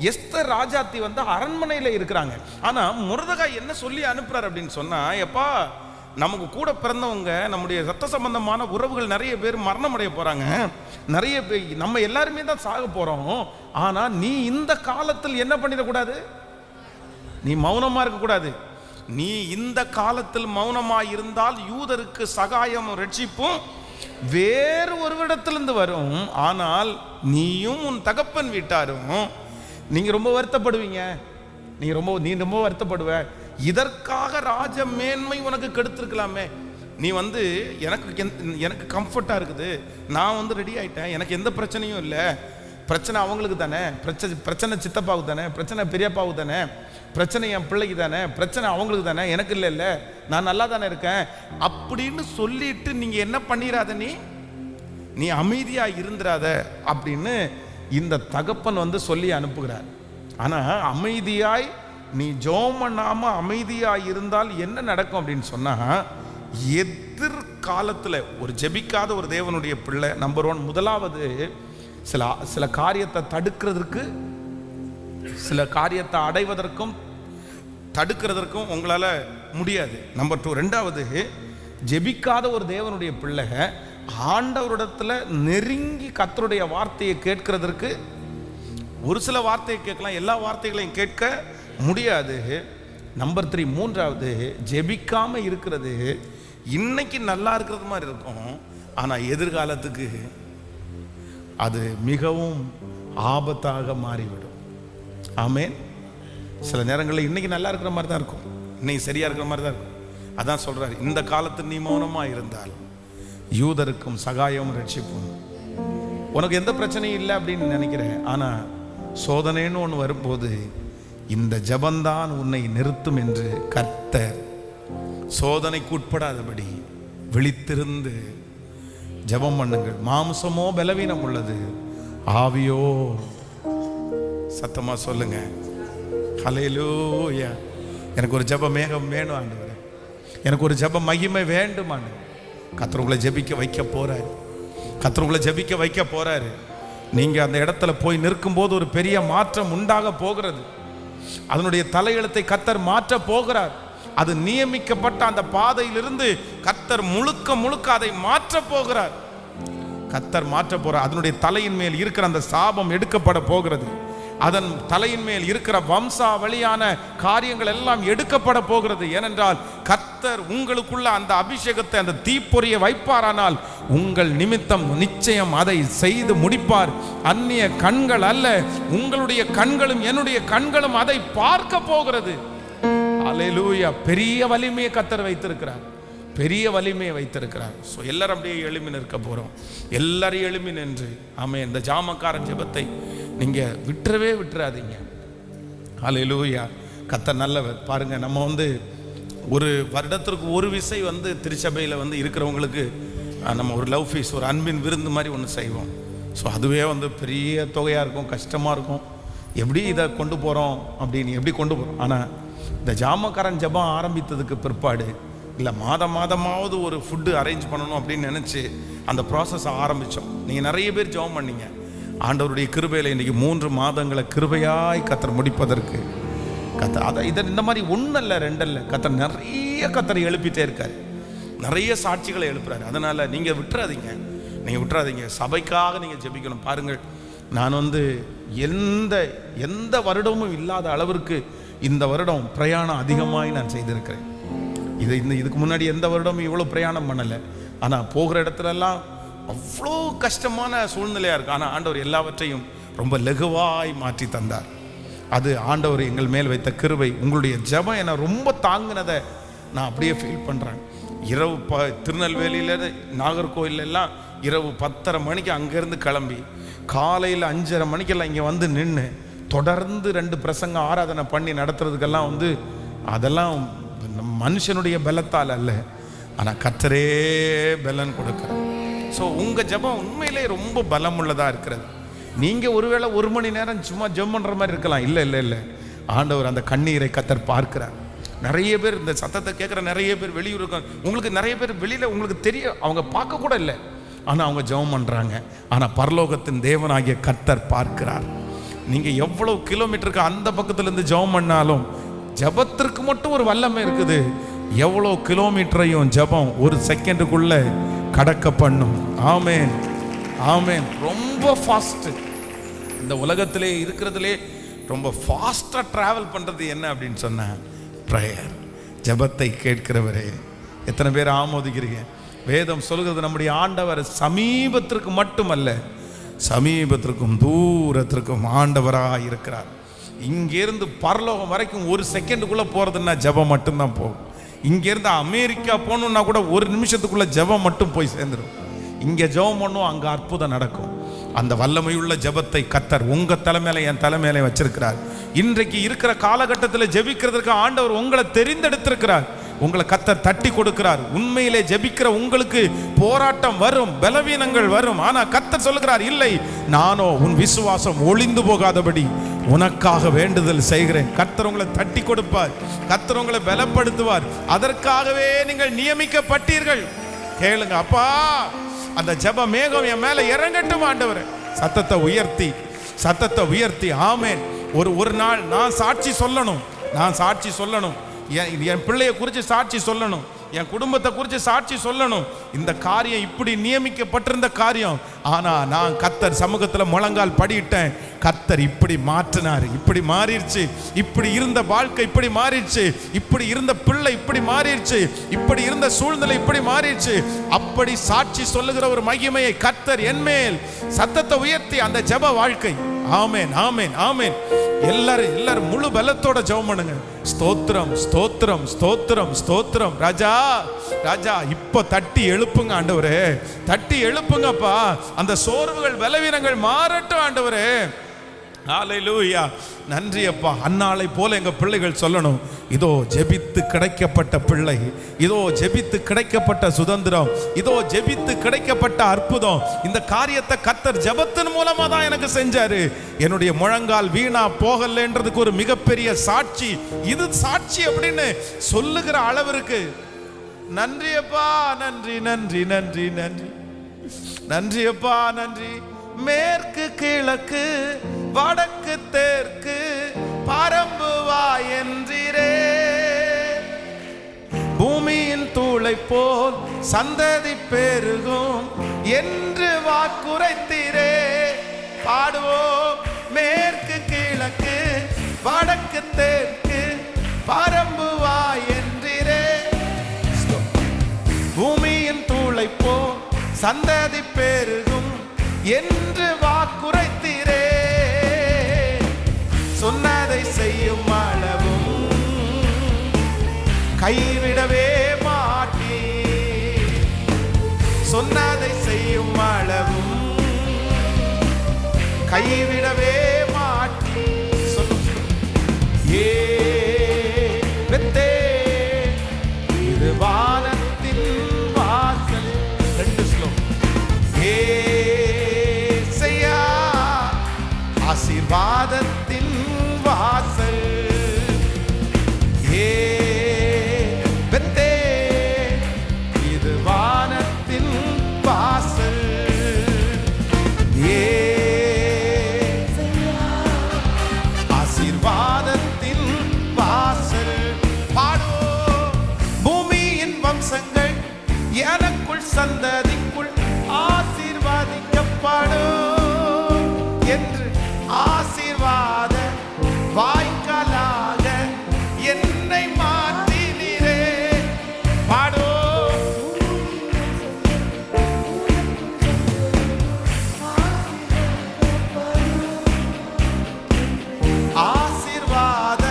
எஸ்தர் ராஜாத்தி அரண்மனையில இருக்கிறாங்க. ஆனா மொர்தெகாய் என்ன சொல்லி அனுப்புறாரு அப்படின்னு சொன்னா, எப்பா, நமக்கு கூட பிறந்தவங்க, நம்முடைய ரத்த சம்பந்தமான உறவுகள் நிறைய பேர் மரணம் அடைய போறாங்க, நிறைய பேர், நம்ம எல்லாருமே தான் சாக போறோம். ஆனா நீ இந்த காலத்தில் என்ன பண்ணிடக்கூடாது, நீ மௌனமா இருக்கக்கூடாது. நீ இந்த காலத்தில் மௌனமா இருந்தால் யூதருக்கு சகாயம் ரட்சிப்பும் வேறு ஒரு இடத்திலிருந்து வரும். ஆனால் நீயும் உன் தகப்பன் வீட்டாரும் நீங்க ரொம்ப வருத்தப்படுவீங்க. நீ ரொம்ப வருத்தப்படுவ. இதற்காக ராஜ மேன்மை உனக்கு கெடுத்திருக்கலாமே. நீ எனக்கு கம்ஃபர்ட்டா இருக்குது, நான் ரெடி ஆயிட்டேன், எனக்கு எந்த பிரச்சனையும் இல்லை. பிரச்சனை அவங்களுக்கு தானே, பிரச்சனை சித்தப்பாவுக்கு தானே, பிரச்சனை பெரியப்பாவுக்கு தானே, பிரச்சனை என் பிள்ளைக்கு தானே, பிரச்சனை அவங்களுக்கு தானே, எனக்கு இல்லை, நான் நல்லா தானே இருக்கேன் அப்படின்னு சொல்லிட்டு நீங்க என்ன பண்ணிடாத, நீ அமைதியா இருந்துராத அப்படின்னு இந்த தகப்பன் சொல்லி அனுப்புகிறார். ஆனா அமைதியாய் நீ ஜெபம் பண்ணாம அமைதியாய் இருந்தால் என்ன நடக்கும் அப்படின்னு சொன்னா, எதிர்காலத்துல ஒரு ஜெபிக்காத ஒரு தேவனுடைய பிள்ளை நம்பர் 1 முதலாவது சில காரியத்தை தடுக்கிறதுக்கு, சில காரியத்தை அடைவதற்கும் தடுக்கிறதற்கும் உங்களால முடியாது. நம்பர் 2 ரெண்டாவது, ஜெபிக்காத ஒரு தேவனுடைய பிள்ளை ஆண்டவரிடத்துல நெருங்கி கர்த்தருடைய வார்த்தையை கேட்கிறதற்கு ஒரு சில வார்த்தையை கேட்கலாம், எல்லா வார்த்தைகளையும் கேட்க முடியாது. நம்பர் 3 மூன்றாவது, ஜெபிக்காம இருக்கிறது இன்னைக்கு நல்லா இருக்கிறது மாதிரி இருக்கும், ஆனா எதிர்காலத்துக்கு அது மிகவும் ஆபத்தாக மாறிவிடும். ஆமென். சில நேரங்களில் இன்னைக்கு நல்லா இருக்கிற மாதிரி தான் இருக்கும், இன்னைக்கு சரியா இருக்கிற மாதிரி தான் இருக்கும். அதான் சொல்றாரு, இந்த காலத்தில் நீ மௌனமா இருந்தால் யூதருக்கும் சகாயமும் ரட்சிப்பும். உனக்கு எந்த பிரச்சனையும் இல்லை அப்படின்னு நினைக்கிறேன், ஆனா சோதனைன்னு ஒன்று வரும்போது இந்த ஜபந்தான் உன்னை நிறுத்தும் என்று கர்த்தர் சோதனைக்கு உட்படாதபடி விழித்திருந்து ஜபம் பண்ணுங்கள். மாம்சமோ பலவீனம் உள்ளது, ஆவியோ, சத்தமா சொல்லுங்க ஹல்லேலூயா. எனக்கு ஒரு ஜப மேகம் வேணும் ஆண்டவரே, எனக்கு ஒரு ஜப மகிமை வேண்டும் ஆண்டவரே. கர்த்தர் உங்களை ஜெபிக்க வைக்க போறாரு, கர்த்தர் உங்களை ஜெபிக்க வைக்க போறாரு. நீங்க அந்த இடத்துல போய் நிற்கும் போது ஒரு பெரிய மாற்றம் உண்டாக போகிறது. அதனுடைய தலையெழுத்தை கர்த்தர் மாற்ற போகிறார். அது நியமிக்கப்பட்ட அந்த பாதையிலிருந்து கர்த்தர் முழுக்க முழுக்க அதை மாற்ற போகிறார். கர்த்தர் மாற்ற போறார். அதனுடைய தலையின் மேல் இருக்கிற அந்த சாபம் எடுக்கப்பட போகிறது. அதன் தலையின் மேல் இருக்கிற வம்சாவளியான காரியங்கள் எல்லாம் எடுக்கப்பட போகிறது. ஏனென்றால் கர்த்தர் உங்களுக்குள்ள அந்த அபிஷேகத்தை, அந்த தீப்பொறியை வைப்பாரானால் உங்கள் நிமித்தம் நிச்சயம் அதை செய்து முடிப்பார். அந்நிய கண்கள் அல்ல, உங்களுடைய கண்களும் என்னுடைய கண்களும் அதை பார்க்க போகிறது. அல்லேலூயா. பெரிய வலிமையை கர்த்தர் வைத்திருக்கிறார், பெரிய வலிமையை வைத்திருக்கிறார். ஸோ எல்லாரும் அப்படியே எழுமி நிற்க போகிறோம். எல்லாரும் எழுமி நின்று ஆமென். இந்த ஜாமக்காரன் ஜெபத்தை நீங்கள் விட்டுறாதீங்க. அல்லேலூயா. கர்த்தர் நல்லவர். பாருங்கள், நம்ம ஒரு வருடத்திற்கு ஒரு விசை திருச்சபையில் இருக்கிறவங்களுக்கு நம்ம ஒரு லவ் ஃபீஸ், ஒரு அன்பின் விருந்து மாதிரி ஒன்று செய்வோம். ஸோ அதுவே பெரிய தொகையாக இருக்கும், கஷ்டமாக இருக்கும். எப்படி இதை கொண்டு போகிறோம் அப்படின்னு எப்படி கொண்டு போகிறோம். ஆனால் இந்த ஜாமக்காரன் ஜெபம் ஆரம்பித்ததுக்கு பிற்பாடு இல்லை, மாதமாவது ஒரு ஃபுட்டு அரேஞ்ச் பண்ணணும் அப்படின்னு நினச்சி அந்த ப்ராசஸ் ஆரம்பித்தோம். நீங்கள் நிறைய பேர் ஜெபம் பண்ணீங்க. ஆண்டவருடைய கிருபையில் இன்றைக்கி 3 மாதங்களை கிருபையாய் கர்த்தர் முடிப்பதற்கு கர்த்தர் இந்த மாதிரி 1 அல்ல 2 அல்ல, கர்த்தர் நிறைய கர்த்தர் எழுப்பிட்டே இருக்கார். நிறைய சாட்சிகளை எழுப்புறாரு. அதனால் நீங்கள் விட்டுறாதீங்க. சபைக்காக நீங்கள் ஜெபிக்கணும். பாருங்கள், நான் எந்த வருடமும் இல்லாத அளவிற்கு இந்த வருடம் பிரயாணம் அதிகமாய் நான் செய்திருக்கிறேன். இதுக்கு முன்னாடி எந்த வருடமும் இவ்வளோ பிரயாணம் பண்ணலை. ஆனால் போகிற இடத்துலலாம் அவ்வளோ கஷ்டமான சூழ்நிலையாக இருக்குது. ஆனால் ஆண்டவர் எல்லாவற்றையும் ரொம்ப லகுவாய் மாற்றி தந்தார். அது ஆண்டவர் எங்கள் மேல் வைத்த கிருபை. உங்களுடைய ஜெபம் என்னை ரொம்ப தாங்கினதை நான் அப்படியே ஃபீல் பண்ணுறேன். இரவு திருநெல்வேலியில் நாகர்கோவிலெல்லாம் இரவு 10:30 மணிக்கு அங்கேருந்து கிளம்பி காலையில் 5:30 மணிக்கெல்லாம் இங்கே நின்று தொடர்ந்து 2 பிரசங்க ஆராதனை பண்ணி நடத்துறதுக்கெல்லாம் அதெல்லாம் மனுஷனுடைய பலத்தால் அல்ல, ஆனால் கர்த்தரே பலன் கொடுக்கிறார். ஸோ உங்கள் ஜெபம் உண்மையிலே ரொம்ப பலம் உள்ளதாக இருக்கிறது. நீங்கள் ஒருவேளை 1 மணி நேரம் சும்மா ஜெபம் பண்ணுற மாதிரி இருக்கலாம். இல்லை, ஆண்டவர் அந்த கண்ணீரை கர்த்தர் பார்க்கிறார். நிறைய பேர் இந்த சத்தத்தை கேட்குற நிறைய பேர் வெளியூர் இருக்காங்க. உங்களுக்கு நிறைய பேர் வெளியில் உங்களுக்கு தெரிய, அவங்க பார்க்க கூட இல்லை, ஆனால் அவங்க ஜெபம் பண்ணுறாங்க. ஆனால் பரலோகத்தின் தேவனாகிய கர்த்தர் பார்க்கிறார். நீங்கள் எவ்வளோ கிலோமீட்டருக்கு அந்த பக்கத்துலேருந்து ஜெபம் பண்ணாலும் ஜெபத்திற்கு மட்டும் ஒரு வல்லமை இருக்குது. எவ்வளோ கிலோமீட்டரையும் ஜெபம் 1 செகண்டுக்குள்ள கடக்க பண்ணும். ஆமேன், ஆமேன். ரொம்ப ஃபாஸ்ட். இந்த உலகத்திலே இருக்கிறதுலே ரொம்ப ஃபாஸ்ட்டாக ட்ராவல் பண்ணுறது என்ன அப்படின்னு சொன்ன ப்ரேயர், ஜெபத்தை கேட்கிறவரே. எத்தனை பேர் ஆமோதிக்கிறீங்க? வேதம் சொல்கிறது நம்முடைய ஆண்டவர் சமீபத்திற்கு மட்டுமல்ல, சமீபத்திற்கும் தூரத்திற்கும் ஆண்டவராக இருக்கிறார். இங்கேருந்து பரலோகம் வரைக்கும் 1 செகண்டுக்குள்ளே போகிறதுன்னா ஜெபம் மட்டும்தான் போகும். இங்கேருந்து அமெரிக்கா போகணுன்னா கூட 1 நிமிஷத்துக்குள்ளே ஜெபம் மட்டும் போய் சேர்ந்துடும். இங்கே ஜெபம் பண்ணும், அங்கே அற்புதம் நடக்கும். அந்த வல்லமையுள்ள ஜெபத்தை கர்த்தர் உங்கள் தலைமையில என் தலைமையில வச்சிருக்கிறார். இன்றைக்கு இருக்கிற காலகட்டத்தில் ஜெபிக்கிறதுக்கு ஆண்டவர் உங்களை தெரிந்தெடுத்திருக்கிறார். உங்களை கர்த்தர் தட்டி கொடுக்கிறார். உண்மையிலே ஜெபிக்கிற உங்களுக்கு போராட்டம் வரும், பலவீனங்கள் வரும். ஆனால் கர்த்தர் சொல்லுகிறார், இல்லை, நானோ உன் விசுவாசம் ஒளிந்து போகாதபடி உனக்காக வேண்டுதல் செய்கிறேன். கர்த்தர் உங்களை தட்டி கொடுப்பார், கர்த்தர் உங்களை பலப்படுத்துவார். அதற்காகவே நீங்கள் நியமிக்கப்பட்டீர்கள். கேளுங்க, அப்பா அந்த ஜெப மேகம் என் மேல இறங்கட்டும் ஆண்டவரே. சத்தத்தை உயர்த்தி ஆமென். ஒரு நாள் நான் சாட்சி சொல்லணும். என் பிள்ளைய குறித்து சாட்சி சொல்லணும், என் குடும்பத்தை குறித்து சாட்சி சொல்லணும். இந்த காரியம் இப்படி நியமிக்கப்பட்டிருந்த காரியம், ஆனா நான் கர்த்தர் சமூகத்தில் முழங்கால் படியிட்டேன். கர்த்தர் இப்படி மாற்றினார், இப்படி மாறிடுச்சு. இப்படி இருந்த வாழ்க்கை இப்படி மாறிடுச்சு, இப்படி இருந்த பிள்ளை இப்படி மாறிடுச்சு, இப்படி இருந்த சூழ்நிலை இப்படி மாறிடுச்சு. அப்படி சாட்சி சொல்லுகிற ஒரு மகிமையை கர்த்தர் என்மேல். சத்தத்தை உயர்த்தி அந்த ஜெப வாழ்க்கை. ஆமென், ஆமென், ஆமென். எல்லாரும் முழு பலத்தோட ஜெபம் பண்ணுங்க. ஸ்தோத்திரம், ஸ்தோத்திரம், ஸ்தோத்திரம், ஸ்தோத்திரம். ராஜா, இப்ப தட்டி எழுப்புங்க ஆண்டவரே, தட்டி எழுப்புங்கப்பா. அந்த சோர்வுகள் பலவீனங்கள் மாறட்டும் ஆண்டவரே. ஹல்லேலூயா. நன்றி அப்பா. அன்னாளை போல எங்க பிள்ளைகள் சொல்லணும், இதோ ஜெபித்து கிடைக்கப்பட்ட பிள்ளை, இதோ ஜெபித்து கிடைக்கப்பட்ட சுதந்திரம், இதோ ஜெபித்து கிடைக்கப்பட்ட அற்புதம். இந்த காரியத்தை கர்த்தர் ஜெபத்தின் மூலமா தான் எனக்கு செஞ்சாரு. என்னுடைய முழங்கால் வீணா போகலன்றதுக்கு ஒரு மிகப்பெரிய சாட்சி இது. சாட்சி அப்படின்னு சொல்லுகிற அளவிற்கு நன்றி அப்பா, நன்றி, நன்றி, நன்றி, நன்றி, நன்றி அப்பா, நன்றி. மேற்கு கிழக்கு வடக்கு தெற்கு பரம்புவா என்றீரே. பூமியின் தூளை போல் சந்ததி பெருகும் என்று வாக்குரைத்தீரே. பாடுவோம். மேற்கு கிழக்கு வடக்கு தெற்கு பரம்புவா என்றீரே. பூமியின் தூளை போல் சந்ததி பெருகும் என்று வாக்குரைத்தீரே. சொன்னதை செய்யும் அளவும் கைவிடவே மாட்டீ. சொன்னதை செய்யும் அளவும் கைவிடவே மாட்டீ. ஏ வெத்தே இது வானத்தின் வாசல். 2 ஸ்லோகம். ஏசையா ஆசீர்வாதத்தின் வாசல். ஏ வெத்தே இது வானத்தின் வாசல். ஆசீர்வாதத்தின் வாசல். பாடோ. பூமியின் வம்சங்கள் எனக்குள் சந்ததிக்குள் ஆசீர்வாதிக்கப்படும் என்று ஆசீர்வாத வாய்க்காலாக என்னை மாற்றினீரே. பாடோ. ஆசீர்வாத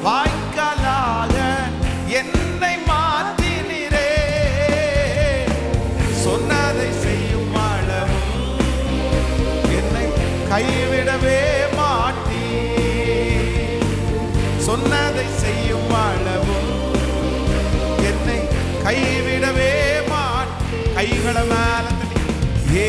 வாய்க்காலாக என்னை மாற்றினீரே. சொன்னதை செய்யும் அளவும் என்னை கைவிடவே மாட்டீ. சொன்னதை செய்யும் அளவும் என்னை கைவிடவே மாட்டீ. கைகளை மேல தட்டி. ஏ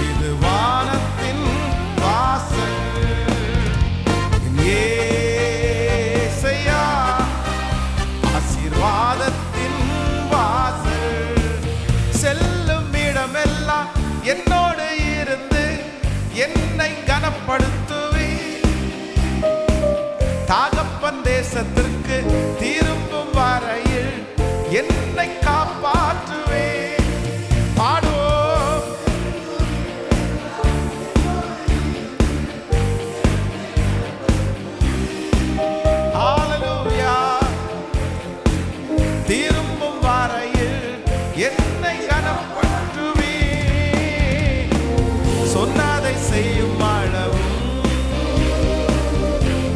இது வானத்தின் வாசல். ஏசையா ஆசீர்வாதத்தின் வாசல். செல்லும் இடமெல்லாம் என்னோடு இருந்து என்னை கனப்படுத்துவே. தகப்பன் தேசத்திற்கு திரும்பும் வரையில் என்னை காப்பாற்றுவே. பாடுவோம். ஹல்லேலூயா. திரும்பும் வரையில் என்னை கனப்படுத்துவே. சொன்னதை செய்யும் அளவும்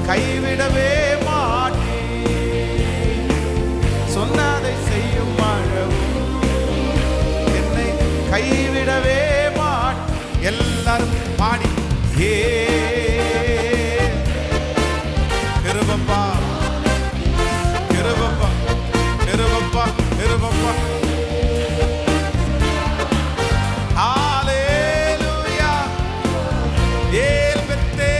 கைவிடவே மாட்டீ. சொன்னதை செய்யும் அளவும் என்னை கைவிடவே மாட்டீ. எல்லாரும் பாடி. ஏ கிருபப்பா கிருபப்பா கிருபப்பா கிருபப்பா. ஹல்லேலூயா. ஏல் பெத்தே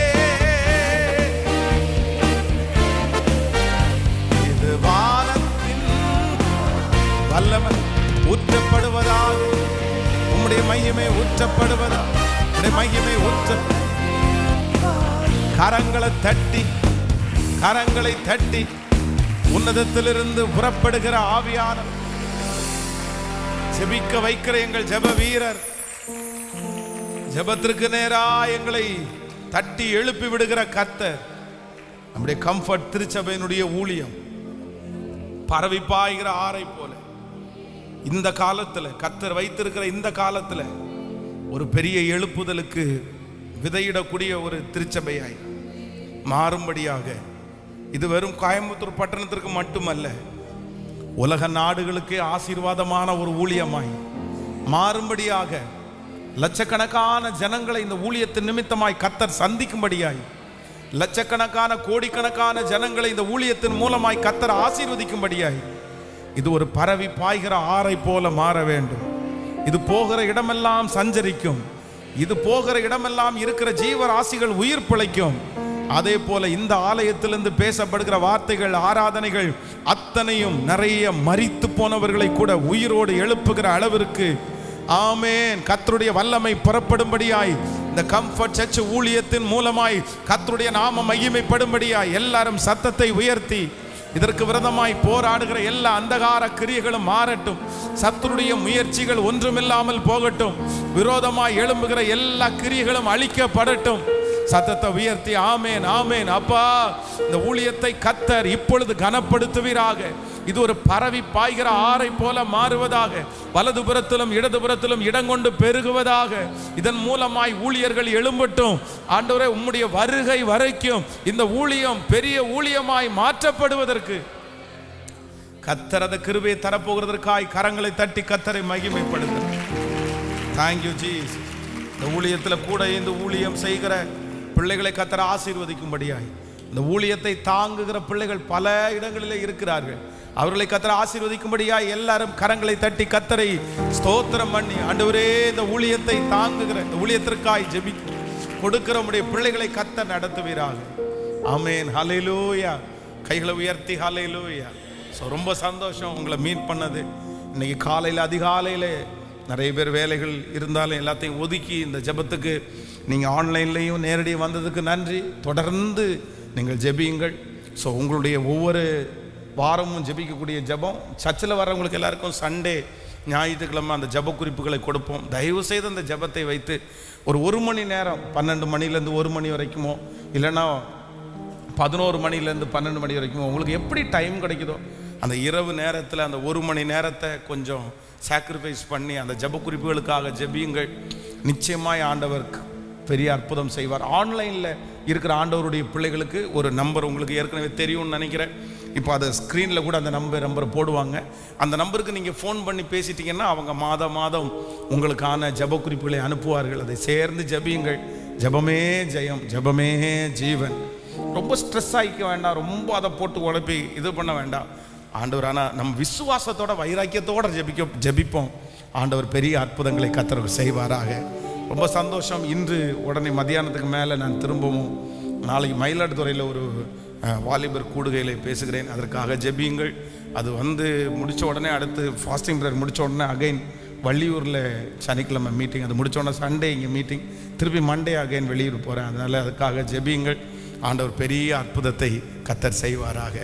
இது வானத்தின் வல்லமை ஊற்றப்படுவதாக. உம்முடைய மகிமை ஊற்றப்படுவதாக. உம்முடைய மகிமை ஊற்ற. கரங்களை தட்டி உன்னதத்திலிருந்து புறப்படுகிற ஆவியானவர் ஜெபிக்க வைக்கிற எங்கள் ஜெப வீரர். ஜெபத்திற்கு நேரா எங்களை தட்டி எழுப்பி விடுகிற கர்த்தர். நம்முடைய கம்ஃபர்ட் திருச்சபையினுடைய ஊழியம் பரவி பாய்கிற ஆறை போல இந்த காலத்தில் கர்த்தர் வைத்திருக்கிற இந்த காலத்தில் ஒரு பெரிய எழுப்புதலுக்கு விதையிடக்கூடிய ஒரு திருச்சபையாய் மாறும்படியாக இது வெறும் கோயம்புத்தூர் பட்டணத்திற்கு மட்டுமல்ல, உலக நாடுகளுக்கே ஆசீர்வாதமான ஒரு ஊழியமாய் மாறும்படியாக லட்சக்கணக்கான ஜனங்களை இந்த ஊழியத்தின் நிமித்தமாய் கர்த்தர் சந்திக்கும்படியாய், லட்சக்கணக்கான கோடிக்கணக்கான ஜனங்களை இந்த ஊழியத்தின் மூலமாய் கர்த்தர் ஆசீர்வதிக்கும்படியாய் இது ஒரு பரவி பாய்கிற ஆறை போல மாற வேண்டும். இது போகிற இடமெல்லாம் சஞ்சரிக்கும். இது போகிற இடமெல்லாம் இருக்கிற ஜீவராசிகள் உயிர் பிழைக்கும். அதே போல இந்த ஆலயத்திலிருந்து பேசப்படுகிற வார்த்தைகள், ஆராதனைகள் அத்தனையும் நிறைய மரித்து போனவர்களை கூட உயிரோடு எழுப்புகிற அளவிற்கு, ஆமென், கர்த்தருடைய வல்லமை புறப்படும்படியாய் இந்த கம்ஃபர்ட் சர்ச் ஊழியத்தின் மூலமாய் கர்த்தருடைய நாம மகிமைப்படும்படியாய் எல்லாரும் சத்தத்தை உயர்த்தி இதற்கு விரோதமாய் போராடுகிற எல்லா அந்தகார கிரியைகளும் மாறட்டும். சத்துருடைய முயற்சிகள் ஒன்றுமில்லாமல் போகட்டும். விரோதமாய் எழும்புகிற எல்லா கிரியைகளும் அழிக்கப்படட்டும். சத்தத்தை உயர்த்தி ஆமேன், ஆமேன். அப்பா, இந்த ஊழியத்தை கர்த்தர் இப்பொழுது கனப்படுத்துவீராக. இது ஒரு பரவி பாய்கிற ஆறை போல மாறுவதாக. வலதுபுறத்திலும் இடதுபுறத்திலும் இடங்கொண்டு பெருகுவதாக. இதன் மூலமாய் ஊழியர்கள் எழும்பட்டும். ஆண்டவரே, உம்முடைய வருகை வரைக்கும் இந்த ஊழியம் பெரிய ஊழியமாய் மாற்றப்படுவதற்கு கர்த்தர் அந்த கிருபையை தரப்போகிறதற்காய் கரங்களை தட்டி கர்த்தரை மகிமைப்படுத்த தேங்க்யூ ஜீசஸ். இந்த ஊழியத்தில் கூட இந்த ஊழியம் செய்கிற பிள்ளைகளை கர்த்தர் ஆசீர்வதிக்கும்படியாய், இந்த ஊழியத்தை தாங்குகிற பிள்ளைகள் பல இடங்களிலே இருக்கிறார்கள். அவர்களை கர்த்தர் ஆசீர்வதிக்கும்படியாய் எல்லாரும் கரங்களை தட்டி கர்த்தரை ஸ்தோத்திரம் பண்ணி, ஆண்டவரே, இந்த ஊழியத்தை தாங்குகிற இந்த ஊழியத்திற்காய் ஜெபி கொடுக்கிற உம்முடைய பிள்ளைகளை கர்த்தர் நடத்துவீராக. ஆமென், ஹல்லேலூயா. கைகளை உயர்த்தி ஹல்லேலூயா. ஸோ ரொம்ப சந்தோஷம் உங்களை மீட் பண்ணது. இன்னைக்கு காலையில் அதிகாலையில் நிறைய பேர் வேலைகள் இருந்தாலும் எல்லாத்தையும் ஒதுக்கி இந்த ஜெபத்துக்கு நீங்கள் ஆன்லைன்லேயும் நேரடியாக வந்ததுக்கு நன்றி. தொடர்ந்து நீங்கள் ஜெபியுங்கள். ஸோ உங்களுடைய ஒவ்வொரு வாரமும் ஜெபிக்கக்கூடிய ஜெபம், சர்ச்சில் வர்றவங்களுக்கு எல்லாருக்கும் சண்டே ஞாயிற்றுக்கிழமை அந்த ஜெப குறிப்புகளை கொடுப்போம். தயவு செய்து அந்த ஜெபத்தை வைத்து ஒரு மணி நேரம், 12 மணிலேருந்து 1 மணி வரைக்குமோ, இல்லைன்னா 11 மணிலேருந்து 12 மணி வரைக்குமோ, உங்களுக்கு எப்படி டைம் கிடைக்குதோ அந்த இரவு நேரத்தில் அந்த 1 மணி நேரத்தை கொஞ்சம் சாக்ரிஃபைஸ் பண்ணி அந்த ஜெப குறிப்புகளுக்காக ஜெபியுங்கள். நிச்சயமாய் ஆண்டவருக்கு பெரிய அற்புதம் செய்வார். ஆன்லைனில் இருக்கிற ஆண்டவருடைய பிள்ளைகளுக்கு ஒரு நம்பர் உங்களுக்கு ஏற்கனவே தெரியும்னு நினைக்கிறேன். இப்போ அதை ஸ்க்ரீனில் கூட அந்த நம்பரை போடுவாங்க. அந்த நம்பருக்கு நீங்கள் ஃபோன் பண்ணி பேசிட்டீங்கன்னா அவங்க மாதம் உங்களுக்கான ஜெப குறிப்புகளை அனுப்புவார்கள். அதை சேர்ந்து ஜெபியுங்கள். ஜெபமே ஜெயம், ஜெபமே ஜீவன். ரொம்ப ஸ்ட்ரெஸ் ஆகிக்க வேண்டாம், ரொம்ப அதை போட்டு உழைப்பி இது பண்ண வேண்டாம். ஆண்டவர் ஆனால் நம்ம விசுவாசத்தோட வைராக்கியத்தோடு ஜெபிப்போம். ஆண்டவர் பெரிய அற்புதங்களை கர்த்தர் செய்வாராக. ரொம்ப சந்தோஷம். இன்று உடனே மத்தியானத்துக்கு மேலே நான் திரும்பவும் நாளைக்கு மயிலாடுதுறையில் ஒரு வாலிபர் கூடுகையில் பேசுகிறேன். அதற்காக ஜெபியுங்கள். அது முடித்த உடனே அடுத்து ஃபாஸ்டிங் ப்ரேயர் முடித்த உடனே அகைன் வள்ளியூரில் சனிக்கிழமை மீட்டிங், அது முடித்த உடனே சண்டே இங்கே மீட்டிங், திருப்பி மண்டே அகைன் வெளியூர் போகிறேன். அதனால் அதுக்காக ஜெபியுங்கள். ஆண்டவர் பெரிய அற்புதத்தை கர்த்தர் செய்வாராக.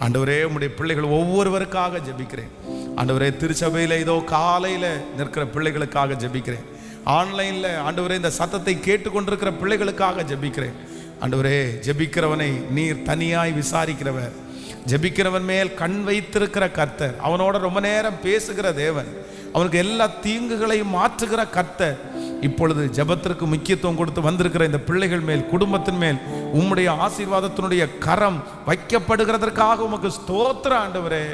ஆண்டவரே, உம்முடைய பிள்ளைகள் ஒவ்வொருவருக்காக ஜெபிக்கிறேன். ஆண்டவரே, திருச்சபையில் இதோ காலையில் நிற்கிற பிள்ளைகளுக்காக ஜெபிக்கிறேன். ஆன்லைனில் ஆண்டவரே இந்த சத்தத்தை கேட்டுக்கொண்டிருக்கிற பிள்ளைகளுக்காக ஜெபிக்கிறேன். ஆண்டவரே, ஜெபிக்கிறவனை நீர் தனியாய் விசாரிக்கிறவர், ஜெபிக்கிறவன் மேல் கண் வைத்திருக்கிற கர்த்தர், அவனோட ரொம்ப நேரம் பேசுகிற தேவன், அவனுக்கு எல்லா தீங்குகளையும் மாற்றுகிற கர்த்தர், இப்பொழுது ஜெபத்திற்கு முக்கியத்துவம் கொடுத்து வந்திருக்கிற இந்த பிள்ளைகள் மேல், குடும்பத்தின் மேல் உம்முடைய ஆசீர்வாதத்தினுடைய கரம் வைக்கப்படுகிறதற்காக உமக்கு ஸ்தோத்திரம் ஆண்டவரே.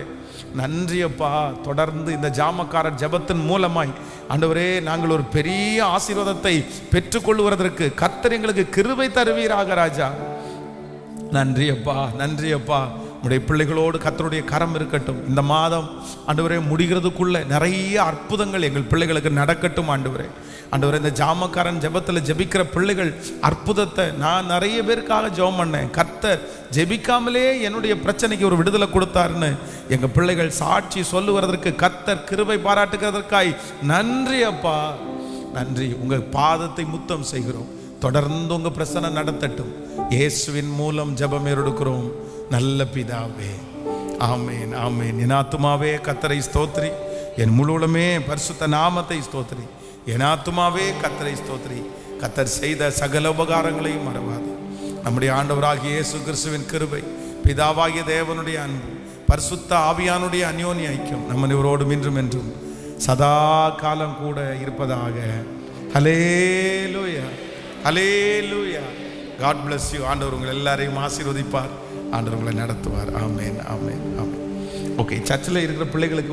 நன்றி அப்பா. தொடர்ந்து இந்த ஜாமக்காரர் ஜெபத்தின் மூலமாய் ஆண்டவரே நாங்கள் ஒரு பெரிய ஆசீர்வாதத்தை பெற்றுக்கொள்வதற்கு கர்த்தர் எங்களுக்கு கிருபை தருவீராக ராஜா. நன்றி அப்பா, நன்றி அப்பா. உடைய பிள்ளைகளோடு கர்த்தருடைய கரம் இருக்கட்டும். இந்த மாதம் ஆண்டவரே முடிகிறதுக்குள்ள நிறைய அற்புதங்கள் எங்கள் பிள்ளைகளுக்கு நடக்கட்டும் ஆண்டவரே. ஆண்டவரே, இந்த ஜாமக்காரன் ஜெபத்தில் ஜெபிக்கிற பிள்ளைகள் அற்புதத்தை நான் நிறைய பேருக்காக ஜெபம் பண்ணேன். கர்த்தர் ஜெபிக்காமலே என்னுடைய பிரச்சனைக்கு ஒரு விடுதலை கொடுத்தாருன்னு எங்கள் பிள்ளைகள் சாட்சி சொல்லுவதற்கு கர்த்தர் கிருபை பாராட்டுகிறதற்காய் நன்றி அப்பா, நன்றி. உங்கள் பாதத்தை முத்தம் செய்கிறோம். தொடர்ந்து உங்கள் பிரசனை நடத்தட்டும். இயேசுவின் மூலம் ஜெபம் எடுக்கிறோம் நல்ல பிதாவே, ஆமேன், ஆமேன். என் ஆத்துமாவே கர்த்தரை ஸ்தோத்திரி, என் முழுவதுமே பரிசுத்த நாமத்தை ஸ்தோத்திரி. என் ஆத்துமாவே கர்த்தரை ஸ்தோத்திரி. கர்த்தர் செய்த சகல உபகாரங்களையும் மறவாது. நம்முடைய ஆண்டவராகிய இயேசு கிறிஸ்துவின் கிருபை, பிதாவாகிய தேவனுடைய அன்பு, பரிசுத்த ஆவியானுடைய அந்யோன்ய ஐக்கியம் நம்ம இவரோடும் இன்றும் என்றும் சதா காலம் கூட இருப்பதாக. ஹல்லேலூயா, ஹல்லேலூயா. God bless you. ஆண்டவர் உங்களை எல்லாரையும் ஆசீர்வதிப்பார். ஆண்டவர் உங்களை நடத்துவார். ஆமேன், ஆமேன், ஆமேன். ஓகே, சர்ச்சில் இருக்கிற பிள்ளைகளுக்கு